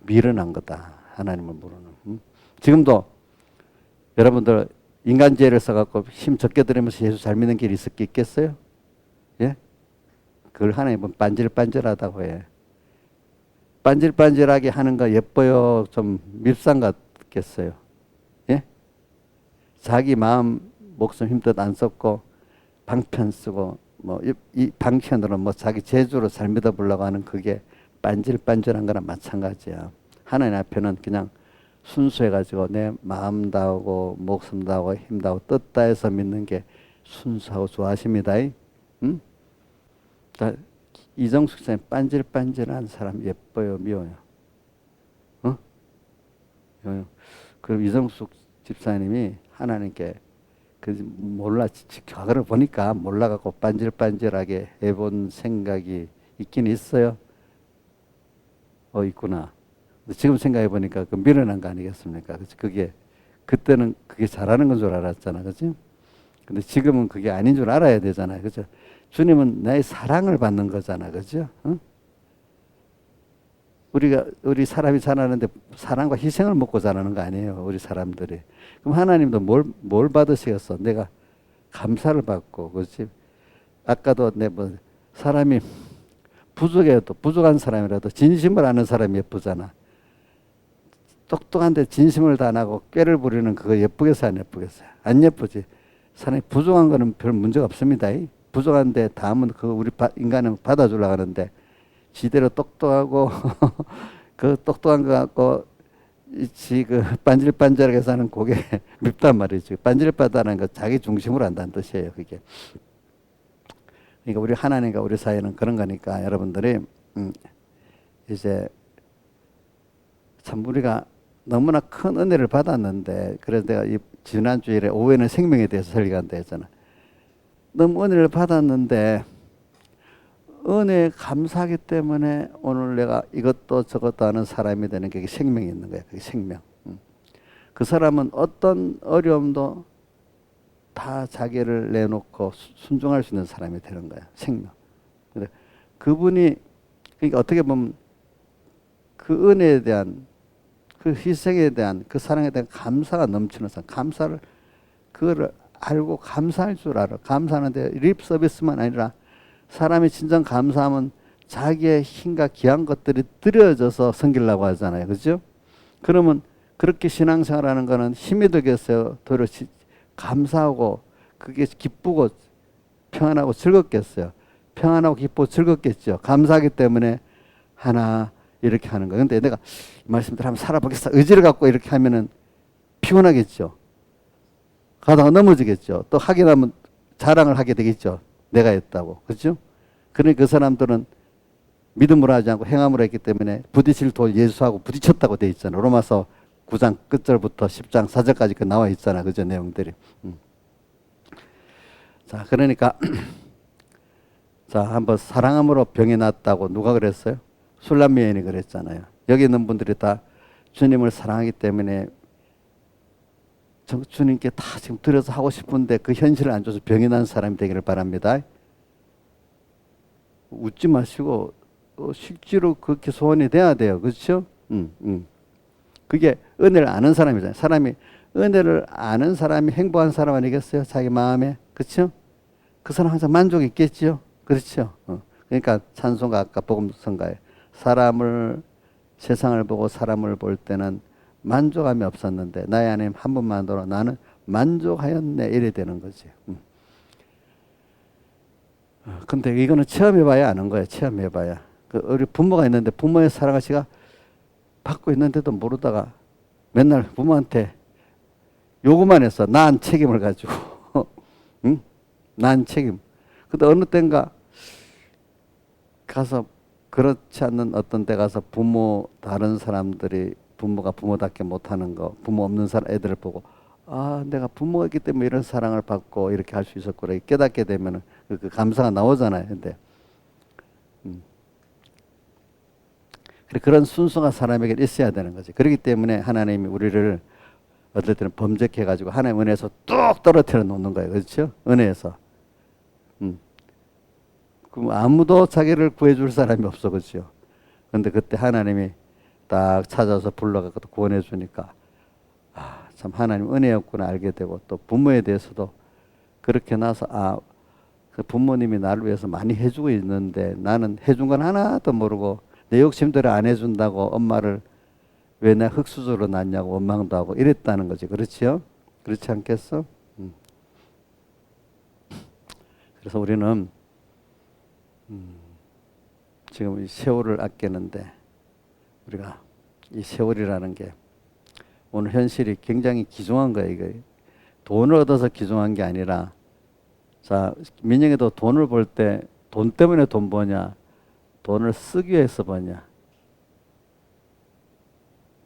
미련한 거다. 하나님을 모르는. 지금도 여러분들 인간 지혜를 써갖고 힘 적게 들이면서 예수 잘 믿는 길이 있겠어요? 예? 그걸 하나님은 반질반질하다고 해. 반질반질하게 하는 거 예뻐요? 좀 밉상 같겠어요? 예? 자기 마음, 목숨 힘껏 안 썼고 방편 쓰고 뭐 이 방편으로 뭐 자기 재주로 잘 믿어보려고 하는 그게 반질반질한 거랑 마찬가지야. 하나님 앞에는 그냥 순수해가지고 내 마음 다하고 목숨 다하고 힘 다하고 뜻 다해서 믿는 게 순수하고 좋아하십니다. 응? 이정숙 집사님 반질반질한 사람 예뻐요, 미워요? 어? 그럼 이정숙 집사님이 하나님께 몰라, 과거를 보니까 몰라갖고 반질반질하게 해본 생각이 있긴 있어요. 있구나. 지금 생각해 보니까 그 미련한 거 아니겠습니까? 그게 그때는 그게 잘하는 건 줄 알았잖아, 그렇지? 근데 지금은 그게 아닌 줄 알아야 되잖아요, 그렇죠? 주님은 나의 사랑을 받는 거잖아, 그렇죠? 응? 우리 사람이 자라는데 사랑과 희생을 먹고 자라는 거 아니에요, 우리 사람들이. 그럼 하나님도 뭘 받으시겠어? 내가 감사를 받고, 그렇지? 아까도 사람이 부족해도 부족한 사람이라도 진심을 아는 사람이 예쁘잖아. 똑똑한데 진심을 다 안 하고 꾀를 부리는 그거 예쁘겠어요, 안 예쁘겠어요? 안 예쁘지. 사람이 부족한 거는 별 문제가 없습니다. 부족한데 다음은 우리 인간은 받아주려고 하는데 지대로 똑똑하고 그 똑똑한 거 갖고 그 반질반질하게 사는 그게 밉단 말이죠. 반질반질하는 거 자기 중심으로 한다는 뜻이에요, 그게. 그러니까 우리 하나님과 우리 사이는 그런 거니까 여러분들이 이제 참 우리가 너무나 큰 은혜를 받았는데, 그래서 내가 지난 주일에 오후에는 생명에 대해서 설교한다 했잖아. 너무 은혜를 받았는데 은혜에 감사하기 때문에 오늘 내가 이것도 저것도 하는 사람이 되는 게 생명이 있는 거야. 그게 생명. 그 사람은 어떤 어려움도 다 자기를 내놓고 순종할 수 있는 사람이 되는 거야. 생명. 근데 그분이, 그러니까 어떻게 보면 그 은혜에 대한, 그 희생에 대한, 그 사랑에 대한 감사가 넘치는 사람, 그거를 알고 감사할 줄 알아. 감사하는데 립 서비스만 아니라 사람이 진정 감사하면 자기의 힘과 귀한 것들이 드려져서 섬기려고 하잖아요. 그죠? 그러면 그렇게 신앙생활하는 거는 힘이 되겠어요? 도리어 감사하고 그게 기쁘고 평안하고 즐겁겠어요? 평안하고 기쁘고 즐겁겠죠. 감사하기 때문에 하나 이렇게 하는 거예요. 근데 내가 이 말씀대로 한번 살아보겠어. 의지를 갖고 이렇게 하면은 피곤하겠죠. 가다가 넘어지겠죠. 또 하게 되면 자랑을 하게 되겠죠. 내가 했다고. 그렇죠? 그러니까 그 사람들은 믿음으로 하지 않고 행함으로 했기 때문에 부딪힐 돌 예수하고 부딪혔다고 돼 있잖아요. 로마서 9장 끝절부터 10장 4절까지 나와 있잖아. 그죠? 내용들이. 자, 그러니까 자, 한번 사랑함으로 병이 낫다고 누가 그랬어요? 술람 여인이 그랬잖아요. 여기 있는 분들이 다 주님을 사랑하기 때문에 주님께 다 지금 드려서 하고 싶은데 그 현실을 안 줘서 병이 난 사람이 되기를 바랍니다. 웃지 마시고 실제로 그렇게 소원이 돼야 돼요. 그렇죠? 그게 은혜를 아는 사람이잖아요. 사람이 은혜를 아는 사람이 행복한 사람 아니겠어요? 자기 마음에. 그렇죠? 그 사람 항상 만족이 있겠죠? 그렇죠? 그러니까 찬송가 아까 복음성가에 세상을 보고 사람을 볼 때는 만족함이 없었는데 나의 하나님 한 분만으로 나는 만족하였네 이래 되는 거지. 근데 이거는 체험해봐야 아는 거예요. 체험해봐야. 우리 부모가 있는데 부모의 사랑을 제가 받고 있는데도 모르다가 맨날 부모한테 요구만 했어. 난 책임을 가지고. 응? 난 책임. 근데 어느 땐가 가서 그렇지 않는 어떤 데 가서 다른 사람들이 부모가 부모답게 못하는 거, 부모 없는 사람 애들을 보고 아, 내가 부모가 있기 때문에 이런 사랑을 받고 이렇게 할 수 있었구나. 깨닫게 되면은 그 감사가 나오잖아요. 근데 그런 순수가 사람에게 있어야 되는 거지. 그렇기 때문에 하나님이 우리를 어떨 때는 범죄해가지고 하나님 은혜에서 뚝 떨어뜨려 놓는 거예요. 그렇죠? 은혜에서. 그럼 아무도 자기를 구해줄 사람이 없어. 그렇죠? 근데 그때 하나님이 딱 찾아서 불러가지고 구원해 주니까 아, 참 하나님 은혜였구나 알게 되고 또 부모에 대해서도 그렇게 나서 아, 그 부모님이 나를 위해서 많이 해주고 있는데 나는 해준 건 하나도 모르고 내 욕심대로 안 해준다고 엄마를 왜 내 흙수저로 낳냐고 원망도 하고 이랬다는 거지. 그렇지요? 그렇지 않겠어? 그래서 우리는 지금 이 세월을 아끼는데 우리가 이 세월이라는 게 오늘 현실이 굉장히 기중한 거예요. 이거 돈을 얻어서 기중한 게 아니라 자 민영이도 돈을 벌 때 돈 때문에 돈 버냐 돈을 쓰기 위해서 버냐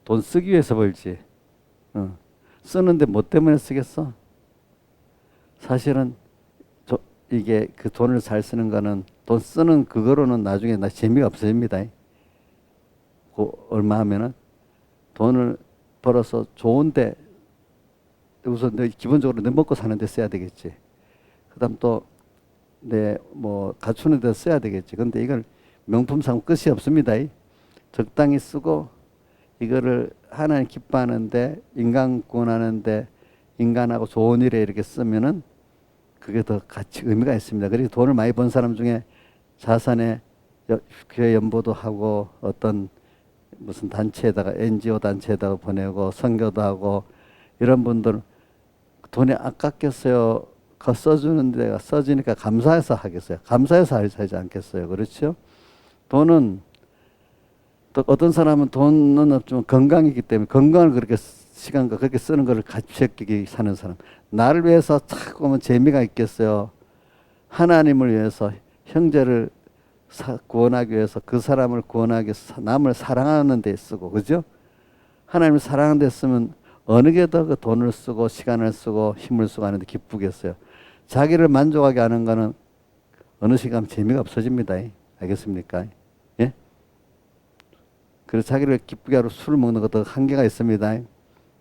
돈 쓰기 위해서 벌지. 쓰는데 뭐 때문에 쓰겠어? 사실은 이게 그 돈을 잘 쓰는 거는 돈 쓰는 그거로는 나중에 나 재미가 없어집니다. 그 얼마 하면은 돈을 벌어서 좋은데 우선 내 기본적으로 내 먹고 사는 데 써야 되겠지. 그다음 또 내 뭐 갖추는 데 써야 되겠지. 근데 이걸 명품 사고 끝이 없습니다. 적당히 쓰고 이거를 하나님 기뻐하는데 인간 구원하는데 인간하고 좋은 일에 이렇게 쓰면은 그게 더 가치 의미가 있습니다. 그래서 돈을 많이 번 사람 중에 자산에 교회 연보도 하고 어떤 무슨 단체에다가 NGO 단체에다가 보내고 선교도 하고 이런 분들 돈이 아깝겠어요. 그 써주는 데가 써지니까 감사해서 하겠어요. 감사해서 하지 않겠어요. 그렇죠? 돈은 또 어떤 사람은 돈은 없지만 건강이기 때문에 건강을 그렇게 시간과 그렇게 쓰는 것을 가치 있게 사는 사람. 나를 위해서 자꾸 하면 재미가 있겠어요. 하나님을 위해서 형제를 구원하기 위해서 그 사람을 구원하기 위해서 남을 사랑하는 데 쓰고 그죠? 하나님을 사랑하는 데 쓰면 어느 게 더 그 돈을 쓰고 시간을 쓰고 힘을 쓰고 하는데 기쁘겠어요. 자기를 만족하게 하는 거는 어느 시간 재미가 없어집니다. 알겠습니까? 예? 그래서 자기를 기쁘게 하러 술을 먹는 것도 한계가 있습니다.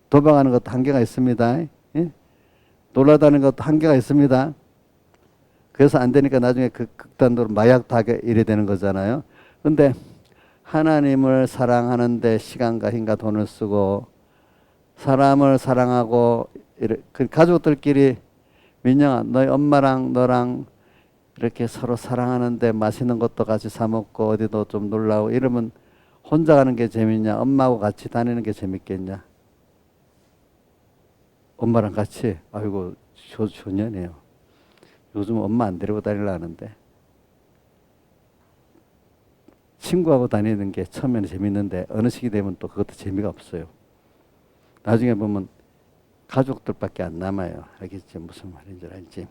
도박하는 것도 한계가 있습니다. 예? 놀라다니는 것도 한계가 있습니다. 그래서 안 되니까 나중에 그 극단적으로 마약도 하게 이래 되는 거잖아요. 근데 하나님을 사랑하는데 시간과 힘과 돈을 쓰고 사람을 사랑하고 그 가족들끼리 민영아 너희 엄마랑 너랑 이렇게 서로 사랑하는데 맛있는 것도 같이 사 먹고 어디도 좀 놀라고 이러면 혼자 가는 게 재밌냐 엄마하고 같이 다니는 게 재밌겠냐? 엄마랑 같이 아이고 조년이에요. 요즘 엄마 안 데리고 다니려 하는데 친구하고 다니는 게 처음에는 재밌는데 어느 시기 되면 또 그것도 재미가 없어요. 나중에 보면 가족들밖에 안 남아요. 알겠지? 무슨 말인지 알지?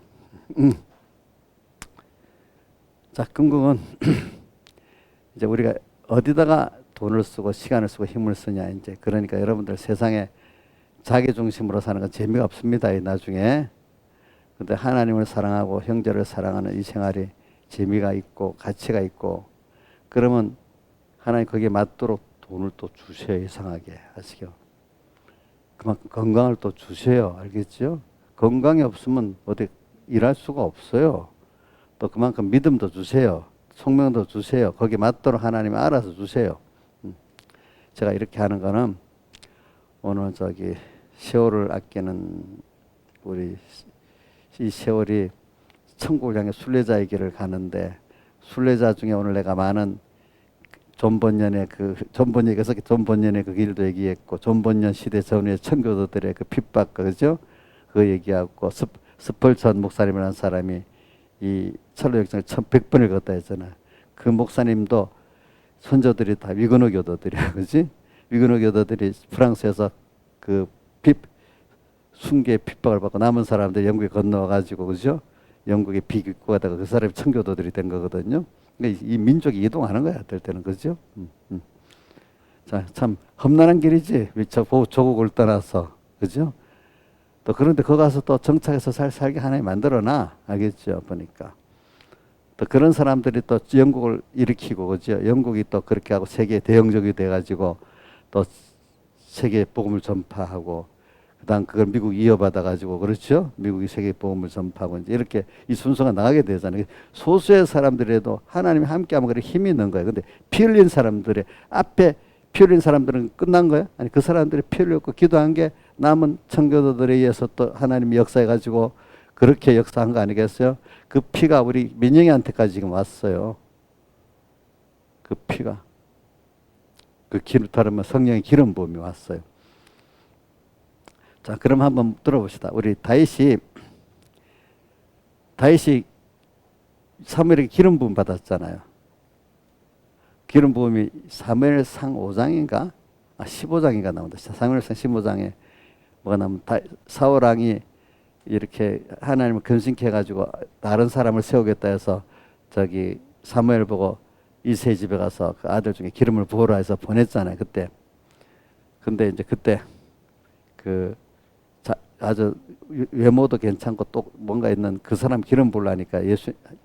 자, 궁극은 이제 우리가 어디다가 돈을 쓰고 시간을 쓰고 힘을 쓰냐 이제 그러니까 여러분들 세상에 자기 중심으로 사는 건 재미가 없습니다. 나중에. 근데 하나님을 사랑하고 형제를 사랑하는 이 생활이 재미가 있고 가치가 있고 그러면 하나님 거기에 맞도록 돈을 또 주셔요. 이상하게 아시죠? 그만큼 건강을 또 주셔요. 알겠죠? 건강이 없으면 어디 일할 수가 없어요. 또 그만큼 믿음도 주세요. 성명도 주세요. 거기에 맞도록 하나님이 알아서 주세요. 제가 이렇게 하는 거는 오늘 세월을 아끼는 우리 이 세월이 천국을 향해 순례자의 길을 가는데 순례자 중에 오늘 내가 많은 존 번연의 존 번연의 그 길도 얘기했고 존 번연 시대 전후의 청교도들의 그 핍박 그죠? 그거 얘기하고 스펄전 목사님이라는 사람이 이 철로 역정을 1100번을 걷다 했잖아요. 그 목사님도 선조들이 다 위건호 교도들이야, 그지? 위건호 교도들이 프랑스에서 그 순계의 핍박을 받고 남은 사람들 영국에 건너와가지고 그죠? 영국에 비기고하다가 그 사람이 청교도들이 된 거거든요. 그러니까 이 민족이 이동하는 거야, 될 때는 그죠? 자, 참 험난한 길이지. 조국을 떠나서 그죠? 또 그런데 거기 가서 또 정착해서 살게 하나님 만들어놔. 알겠죠? 보니까. 또 그런 사람들이 또 영국을 일으키고, 그죠? 영국이 또 그렇게 하고 세계 대영적이 돼가지고 또 세계 복음을 전파하고, 그다음 그걸 미국이 이어받아가지고, 그렇죠? 미국이 세계 복음을 전파하고, 이제 이렇게 이 순서가 나가게 되잖아요. 소수의 사람들에도 하나님이 함께하면 그래 힘이 있는 거예요. 근데 피 흘린 사람들의 앞에 피 흘린 사람들은 끝난 거예요? 아니, 그 사람들이 피 흘렸고 기도한 게 남은 청교도들에 의해서 또 하나님이 역사해가지고 그렇게 역사한 거 아니겠어요? 그 피가 우리 민영이한테까지 지금 왔어요. 그 피가. 그 기름 따르면 성령의 기름 부음이 왔어요. 자, 그럼 한번 들어봅시다. 우리 다윗이 사무엘에게 기름 부음 받았잖아요. 기름 부음이 사무엘상 5장인가? 15장인가 나온다. 사무엘상 15장에 뭐가 나오면 사울 왕이 이렇게 하나님을 근심케 해가지고 다른 사람을 세우겠다 해서 저기 사무엘 보고 이세 집에 가서 그 아들 중에 기름을 부으라 해서 보냈잖아요. 그때. 근데 이제 그때 그 아주 외모도 괜찮고 또 뭔가 있는 그 사람 기름 부으라니까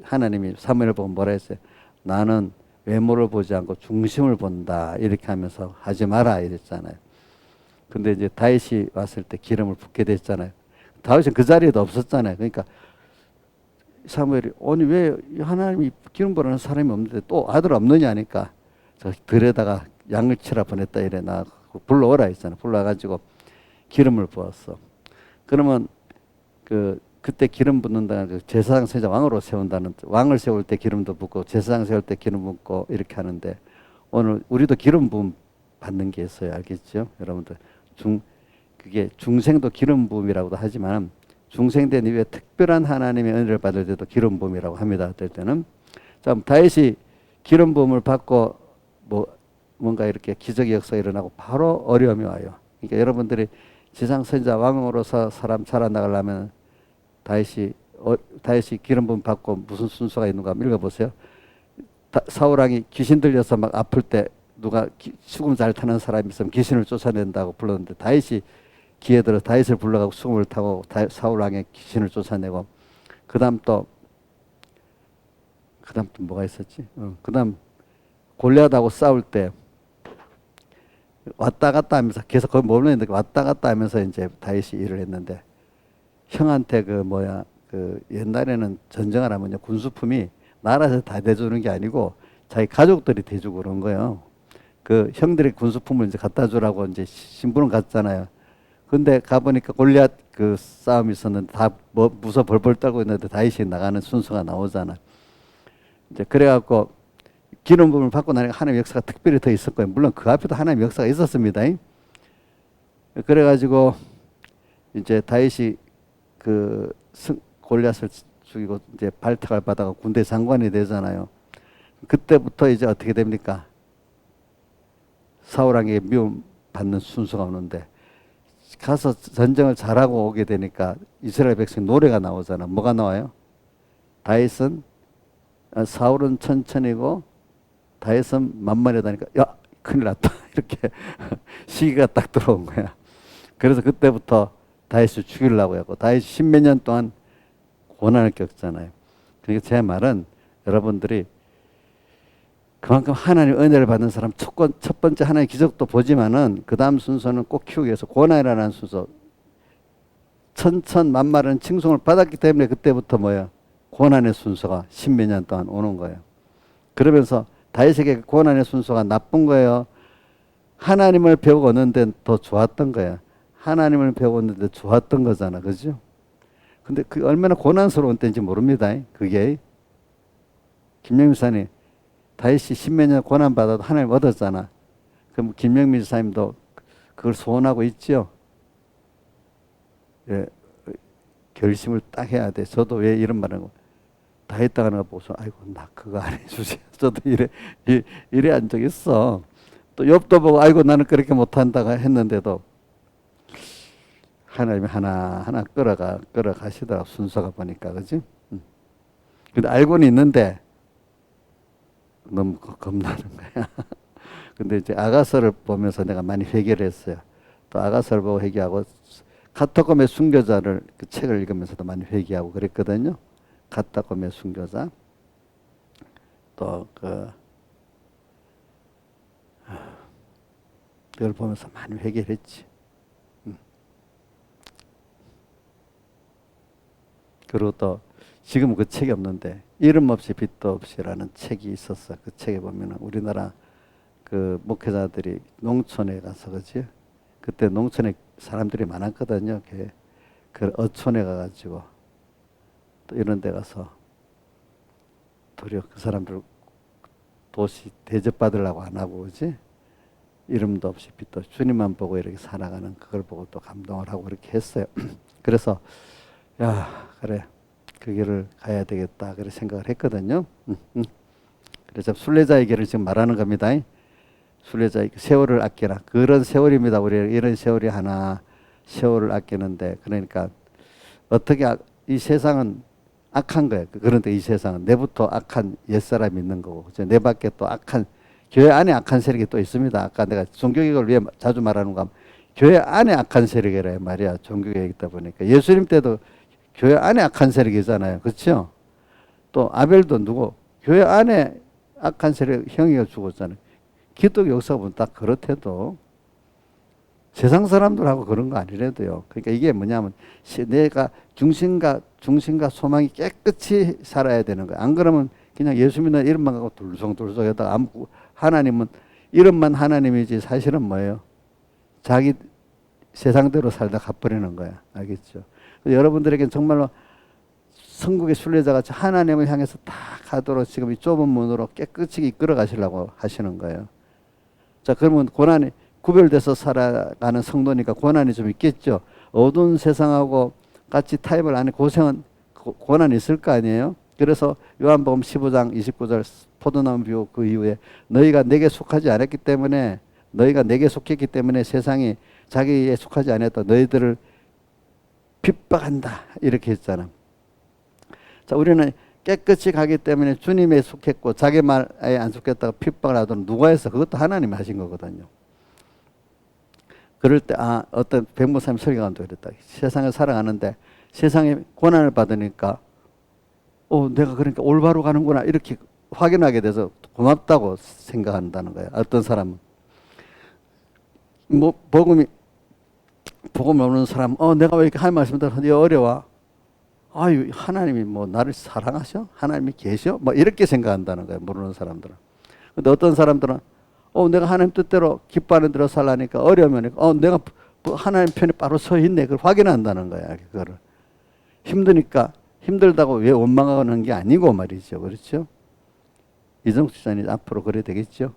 하나님이 사무엘 보고 뭐라 했어요? 나는 외모를 보지 않고 중심을 본다. 이렇게 하면서 하지 마라 이랬잖아요. 근데 이제 다윗이 왔을 때 기름을 붓게 됐잖아요. 다윗은 그 자리에도 없었잖아요. 그러니까 사무엘이 아니 왜 하나님이 기름 부으라는 사람이 없는데 또 아들 없느냐 하니까 저 들에다가 양을 치라 보냈다 이래. 나 불러오라 했잖아요. 불러가지고 기름을 부었어. 그러면 그때 기름 붓는다는 그 제사장 세자 왕으로 세운다는, 왕을 세울 때 기름도 붓고 제사장 세울 때 기름 붓고 이렇게 하는데, 오늘 우리도 기름 부음 받는 게 있어요. 알겠죠? 여러분들 그게 중생도 기름 부음이라고도 하지만 중생된 이후에 특별한 하나님의 은혜를 받을 때도 기름 부음이라고 합니다. 어떨 때는. 자, 다윗이 기름 부음을 받고 뭔가 이렇게 기적의 역사가 일어나고 바로 어려움이 와요. 그러니까 여러분들이 지상 선지자 왕으로서 사람 자라나가려면 다윗이 기름 부음 받고 무슨 순서가 있는가 한번 읽어보세요. 사울 왕이 귀신 들려서 막 아플 때 누가 수금 잘 타는 사람이 있으면 귀신을 쫓아낸다고 불렀는데 다윗이 기에 들어 다윗을 불러가고 수금을 타고 사울 왕의 귀신을 쫓아내고, 그다음 또 뭐가 있었지? 그다음 골리앗하고 싸울 때 왔다 갔다 하면서 계속 거기 머무르는데 왔다 갔다 하면서 이제 다윗이 일을 했는데, 형한테 옛날에는 전쟁을 하면요 군수품이 나라에서 다 대주는 게 아니고 자기 가족들이 대주고 그런 거예요. 그 형들이 군수품을 이제 갖다 주라고 이제 신부는 갔잖아요. 근데 가보니까 골리앗 그 싸움이 있었는데 다 무서 벌벌 떨고 있는데 다윗이 나가는 순서가 나오잖아. 이제 그래갖고 기름 부음을 받고 나니까 하나님의 역사가 특별히 더 있을 거예요. 물론 그 앞에도 하나님의 역사가 있었습니다. 그래가지고 이제 다윗이 골리앗을 죽이고 이제 발탁을 받아가 군대 장관이 되잖아요. 그때부터 이제 어떻게 됩니까? 사울 왕에게 미움 받는 순서가 오는데, 가서 전쟁을 잘하고 오게 되니까 이스라엘 백성 노래가 나오잖아. 뭐가 나와요? 사울은 천천히고 다윗은 만만하다니까 야 큰일 났다 이렇게 시기가 딱 들어온 거야. 그래서 그때부터 다윗을 죽이려고 했고 다윗이 십몇 년 동안 고난을 겪잖아요. 그러니까 제 말은 여러분들이 그만큼 하나님 은혜를 받는 사람 첫 번째 하나님의 기적도 보지만은 그 다음 순서는 꼭 키우기 위해서 고난이라는 순서, 천천만마라는 칭송을 받았기 때문에 그때부터 고난의 순서가 십몇 년 동안 오는 거예요. 그러면서 다윗에게 고난의 순서가 나쁜 거예요? 하나님을 배우고 얻는 데는 더 좋았던 거예요. 하나님을 배우고 얻는 데 좋았던 거잖아. 그죠? 근데 그 얼마나 고난스러운 때인지 모릅니다. 그게. 김영민 사님, 다윗이 십몇 년 고난받아도 하나님 얻었잖아. 그럼 김영민 사님도 그걸 소원하고 있죠? 예, 결심을 딱 해야 돼. 저도 왜 이런 말을 하고, 다윗 당하는 거 보고서, 아이고, 나 그거 안 해주세요. 저도 이래 한 적 있어. 또 욥도 보고, 아이고, 나는 그렇게 못한다고 했는데도, 하나님이 하나하나 끌어가시더라. 순서가 보니까, 그지? 근데 알고는 있는데, 너무 겁나는 거야. 근데 이제 아가서를 보면서 내가 많이 회개를 했어요. 또 아가서를 보고 회개하고, 카타콤의 순교자를 그 책을 읽으면서도 많이 회개하고 그랬거든요. 카타콤의 순교자. 또 그걸 보면서 많이 회개를 했지. 그리고 또 지금 그 책이 없는데 이름 없이 빛도 없이라는 책이 있었어. 그 책에 보면은 우리나라 그 목회자들이 농촌에 가서 그지? 그때 농촌에 사람들이 많았거든요. 그 어촌에 가가지고 또 이런 데 가서 도리어 그 사람들 도시 대접받으려고 안 하고 그지? 이름도 없이 빛도 없이 주님만 보고 이렇게 살아가는 그걸 보고 또 감동을 하고 그렇게 했어요. 그래서 야 그래 그 길을 가야 되겠다 그렇게 생각을 했거든요. 그래서 순례자의 길을 지금 말하는 겁니다. 순례자의 세월을 아끼라 그런 세월입니다. 우리 이런 세월이 하나 세월을 아끼는데 그러니까 어떻게 이 세상은 악한 거예요. 그런데 이 세상은 내부터 악한 옛사람이 있는 거고 그죠? 내 밖에 또 악한 교회 안에 악한 세력이 또 있습니다. 아까 내가 종교개혁을 위해 자주 말하는 거 교회 안에 악한 세력이라 말이야. 종교개혁이다 보니까 예수님 때도 교회 안에 악한 세력이잖아요. 그렇죠? 또 아벨도 누구 교회 안에 악한 세력 형이가 죽었잖아요. 기독 역사 보면 딱 그렇대도 세상 사람들하고 그런 거 아니래도요. 그러니까 이게 뭐냐면 내가 중심과 소망이 깨끗이 살아야 되는 거야. 안 그러면 그냥 예수 믿는 이름만 갖고 둘성둘성 하다가 아무 하나님은 이름만 하나님이지 사실은 뭐예요? 자기 세상대로 살다 가버리는 거야. 알겠죠? 여러분들에겐 정말로 천국의 순례자가 하나님을 향해서 다 가도록 지금 이 좁은 문으로 깨끗이 이끌어 가시려고 하시는 거예요. 자, 그러면 고난이 구별돼서 살아가는 성도니까 고난이 좀 있겠죠. 어두운 세상하고 같이 타협을 안 해 고생은 고난이 있을 거 아니에요. 그래서 요한복음 15장 29절 포도나무 비유 그 이후에 너희가 내게 속하지 않았기 때문에 너희가 내게 속했기 때문에 세상이 자기에 속하지 않았다. 너희들을 핍박한다. 이렇게 했잖아. 자, 우리는 깨끗이 가기 때문에 주님에 속했고 자기 말에 안 속했다가 핍박을 하도록 누가 했어? 그것도 하나님이 하신 거거든요. 그럴 때 어떤 백목사님 설교관도 그랬다. 세상을 살아가는데 세상에 고난을 받으니까 내가 그러니까 올바로 가는구나 이렇게 확인하게 돼서 고맙다고 생각한다는 거예요. 어떤 사람은 뭐 복음이 오는 사람 내가 왜 이렇게 하나님 말씀 들었는데 어려워. 아유 하나님이 뭐 나를 사랑하셔? 하나님이 계셔? 뭐 이렇게 생각한다는 거예요. 모르는 사람들은. 근데 어떤 사람들은 내가 하나님 뜻대로 기뻐하는 대로 살라니까 어려우면 내가 하나님 편에 바로 서 있네. 그걸 확인한다는 거야. 그거를. 힘드니까 힘들다고 왜 원망하는 게 아니고 말이죠. 그렇죠? 이정수 집사님 앞으로 그래야 되겠죠?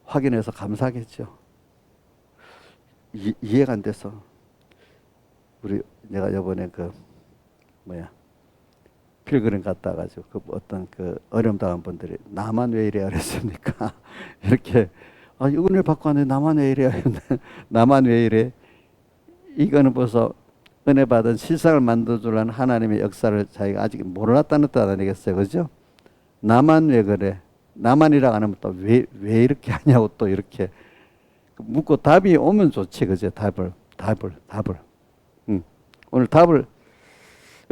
확인해서 감사하겠죠? 이해가 안 돼서 내가 이번에 필그림 갔다 가지고 어떤 어려움 당한 분들이 나만 왜 이래야 그랬습니까? 이렇게 은혜 받고 왔는데 나만 왜 이래야 나만 왜 이래? 이거는 벌써 은혜 받은 실상을 만들어주려는 하나님의 역사를 자기가 아직 몰랐다는 뜻 아니겠어요? 그죠? 나만 왜 그래? 나만이라고 안 하면 또 왜 이렇게 하냐고 또 이렇게 묻고 답이 오면 좋지. 그죠? 답을. 오늘 답을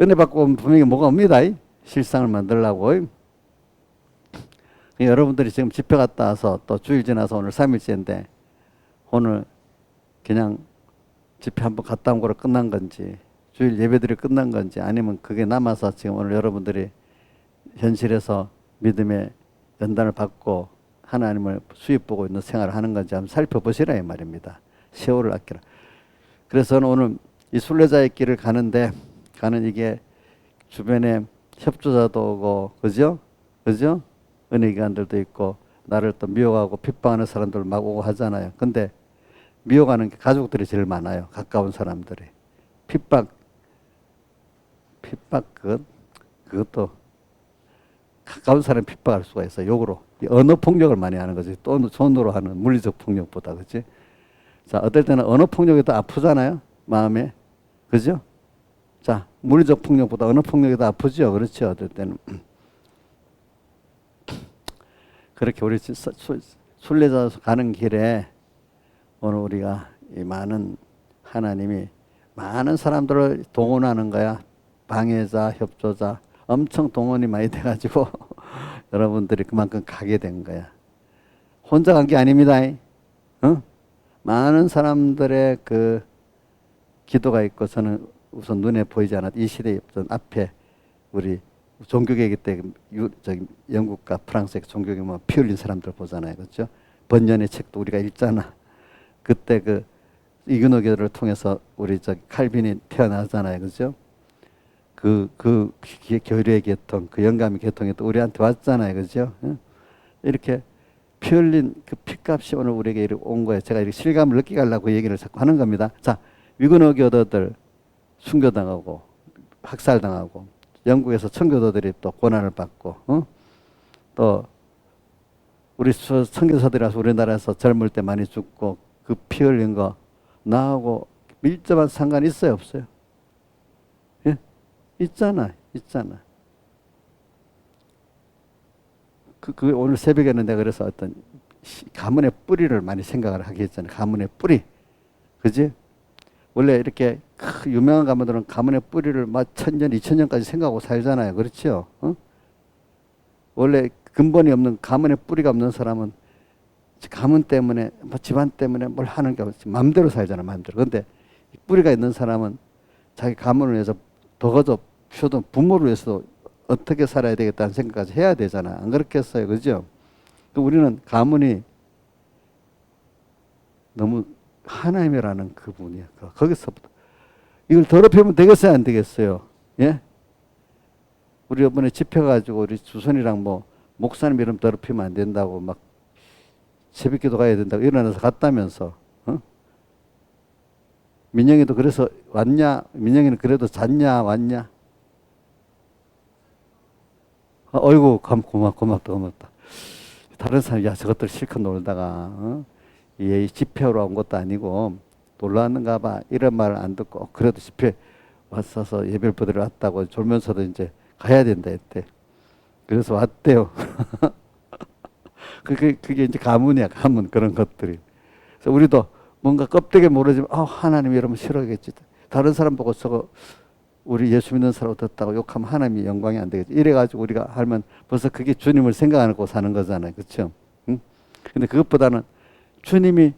은혜 받고 오면 분명히 뭐가 옵니다. 실상을 만들려고. 여러분들이 지금 집회 갔다 와서 또 주일 지나서 오늘 3일째인데 오늘 그냥 집회 한번 갔다 온 거로 끝난 건지 주일 예배들이 끝난 건지 아니면 그게 남아서 지금 오늘 여러분들이 현실에서 믿음의 연단을 받고 하나님을 수입 보고 있는 생활을 하는 건지 한번 살펴보시라 이 말입니다. 세월을 아끼라. 그래서 저는 오늘 이 순례자의 길을 가는 이게 주변에 협조자도 오고 그죠? 은혜기관들도 있고 나를 또 미워하고 핍박하는 사람들 막 오고 하잖아요. 근데 미워가는 게 가족들이 제일 많아요. 가까운 사람들이. 핍박 그것도 가까운 사람 핍박할 수가 있어. 욕으로. 언어 폭력을 많이 하는 거지. 또 손으로 하는 물리적 폭력보다. 그렇지? 자, 어떨 때는 언어 폭력이 더 아프잖아요. 마음에. 그죠? 자, 물리적 폭력보다 언어 폭력이 더 아프죠. 그렇죠. 어떨 때는. 그렇게 우리 순례자 가는 길에 오늘 우리가 이 많은 하나님이 많은 사람들을 동원하는 거야. 방해자, 협조자. 엄청 동원이 많이 돼가지고 여러분들이 그만큼 가게 된 거야. 혼자 간 게 아닙니다. 어? 많은 사람들의 그 기도가 있고 저는 우선 눈에 보이지 않았 이 시대의 어떤 앞에 우리 종교개혁 때 저기 영국과 프랑스의 종교개혁 뭐 피 흘린 사람들 보잖아요. 그렇죠? 번연의 책도 우리가 읽잖아. 그때 그 이그노교를 통해서 우리 저 칼빈이 태어나잖아요. 그죠? 그 교류의 계통, 그 영감의 계통이 또 우리한테 왔잖아요. 그죠? 이렇게 피 흘린 그 피값이 오늘 우리에게 이렇게 온 거예요. 제가 이렇게 실감을 느끼게 하려고 얘기를 자꾸 하는 겁니다. 자, 위그너 교도들 순교당하고 학살당하고 영국에서 청교도들이 또 고난을 받고 또 우리 선교사들이라서 우리나라에서 젊을 때 많이 죽고 그 피 흘린 거 나하고 밀접한 상관이 있어요, 없어요? 예? 있잖아, 있잖아. 그 오늘 새벽에는 내가 그래서 어떤 가문의 뿌리를 많이 생각을 하게 했잖아요. 가문의 뿌리. 그지? 원래 이렇게 유명한 가문들은 가문의 뿌리를 막 1000년, 2000년까지 생각하고 살잖아요. 그렇죠? 원래 근본이 없는 가문의 뿌리가 없는 사람은 가문 때문에 뭐 집안 때문에 뭘 하는 게 없지. 마음대로 살잖아, 마음대로. 그런데 뿌리가 있는 사람은 자기 가문을 위해서 더거저 표도 부모를 위해서 어떻게 살아야 되겠다는 생각까지 해야 되잖아. 안 그렇겠어요, 그죠? 우리는 가문이 너무 하나님이라는 그분이야. 거기서부터 이걸 더럽히면 되겠어요, 안 되겠어요? 예? 우리 이번에 집회 가지고 우리 주선이랑 뭐 목사님 이름 더럽히면 안 된다고 막 새벽기도 가야 된다고 일어나서 갔다면서. 민영이도 그래서 왔냐? 민영이는 그래도 잤냐? 왔냐? 어이구, 고맙다. 다른 사람이, 야, 저것들 실컷 놀다가, 얘 집회로 온 것도 아니고, 놀러 왔는가 봐. 이런 말 안 듣고, 그래도 집회 왔어서 예배를 보러 왔다고 졸면서도 이제 가야 된다 했대. 그래서 왔대요. 그게 이제 가문이야, 가문. 그런 것들이. 그래서 우리도 뭔가 껍데기 모르지만, 하나님 이러면 싫어하겠지. 다른 사람 보고 저거, 우리 예수 믿는 사람 어떻다고 욕하면 하나님이 영광이 안 되겠지. 이래가지고 우리가 하면 벌써 그게 주님을 생각 안 하고 사는 거잖아요. 그렇죠? 응? 근데 그것보다는 주님이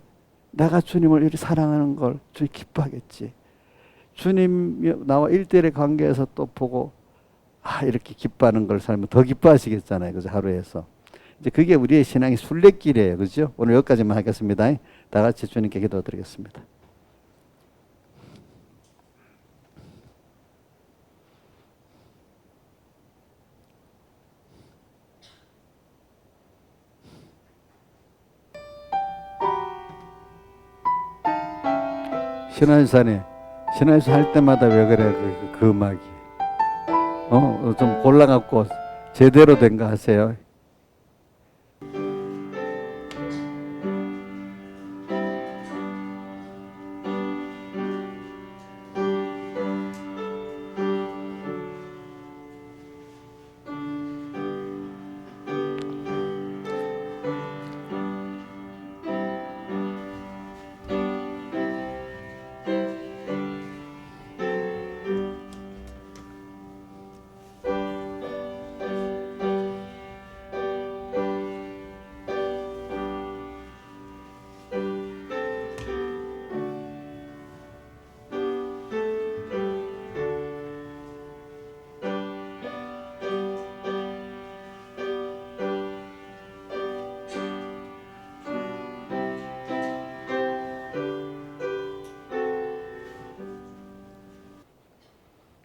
내가 주님을 이렇게 사랑하는 걸 주님 기뻐하겠지. 주님이 나와 일대일의 관계에서 또 보고 이렇게 기뻐하는 걸 살면 더 기뻐하시겠잖아요. 그죠? 하루에서. 이제 그게 우리의 신앙의 순례길이에요. 그죠? 오늘 여기까지만 하겠습니다. 다 같이 주님께 기도드리겠습니다. 신화에서 할 때마다 왜 그래, 그 음악이. 좀 골라갖고 제대로 된 거 하세요.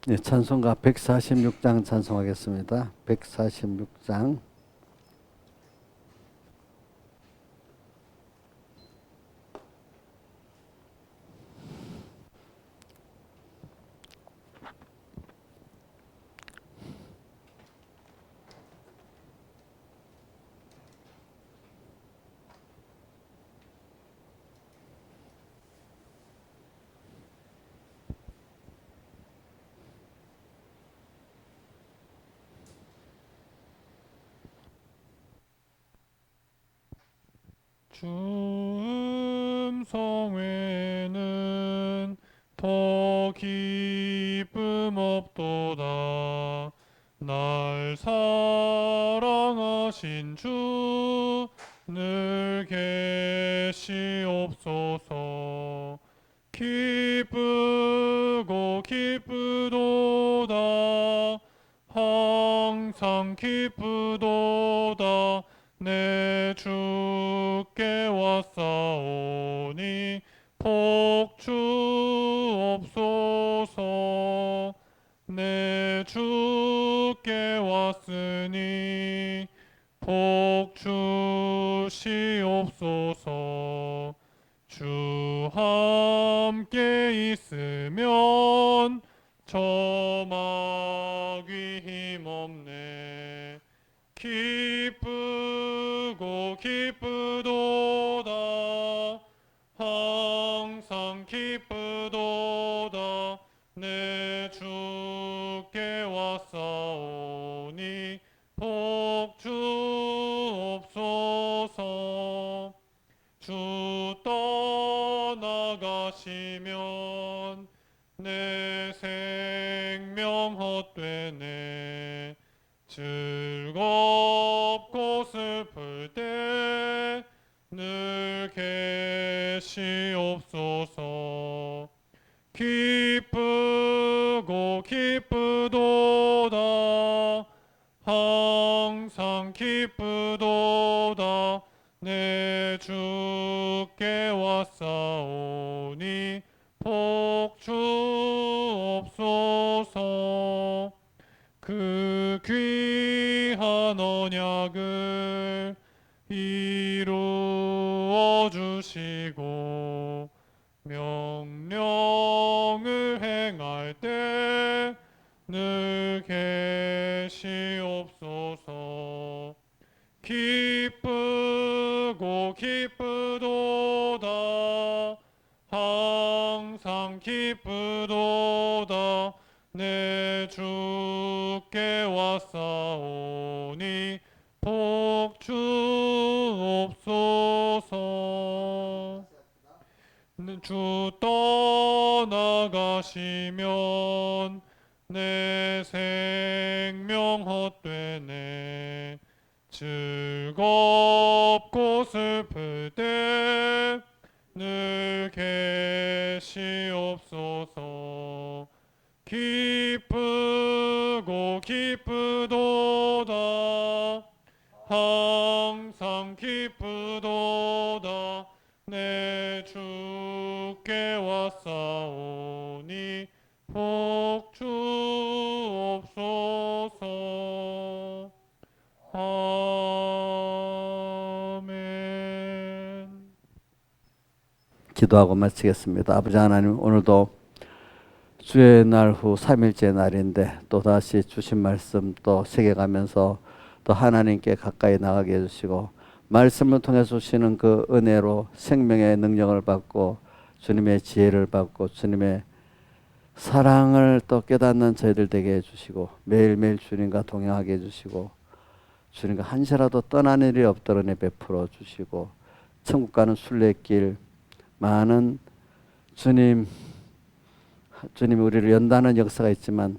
네, 찬송가 146장 찬송하겠습니다. 146장. 주 음성 외에는 더 늘 계시옵소서. 기쁘고 기쁘도다 항상 기쁘도다 내 주께 왔사오니 복주옵소서. 내 주께 왔으니 복주시옵소서. 주 함께 있으면 저마귀 힘없네. 기쁘고 기쁘도다 항상 기쁘도다 내 주께 왔사오니 복주옵소서. 주 떠나가시면 내 생명 헛되네. 즐겁고 슬플 때 늘 계시옵소서. 기쁘고 기쁘도다 항상 기쁘도다 내 주께 왔사오니 복주옵소서. 그 귀한 언약을 이루어 주시고 명령을 행할 때 늘 계시옵소서. 기쁘고 기쁘도다 항상 기쁘도다 내 주께 왔사오니 복주옵소서. 주 떠나가시면 내 생명 헛되네. 즐겁고 슬플 때 늘 계시옵소서. 기쁘고 기쁘도다 항상 기쁘도다 내 주께 왔사오니 복주옵소서. 아멘. 기도하고 마치겠습니다. 아버지 하나님, 오늘도 주의 날 후 3일째 날인데 또다시 주신 말씀 또 새겨가면서 또 하나님께 가까이 나가게 해주시고 말씀을 통해 주시는 그 은혜로 생명의 능력을 받고 주님의 지혜를 받고 주님의 사랑을 또 깨닫는 저희들 되게 해주시고 매일매일 주님과 동행하게 해주시고 주님과 한시라도 떠나는 일이 없도록 은혜 베풀어 주시고 천국 가는 순례길 많은 주님이 우리를 연다는 역사가 있지만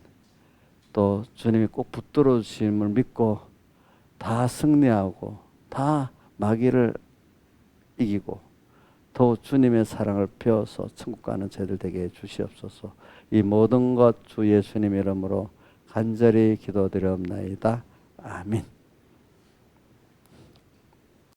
또 주님이 꼭 붙들어 주심을 믿고 다 승리하고 다 마귀를 이기고 또 주님의 사랑을 배워서 천국 가는 저희들 되게 해 주시옵소서. 이 모든 것 주 예수님 이름으로 간절히 기도드리옵나이다. 아멘.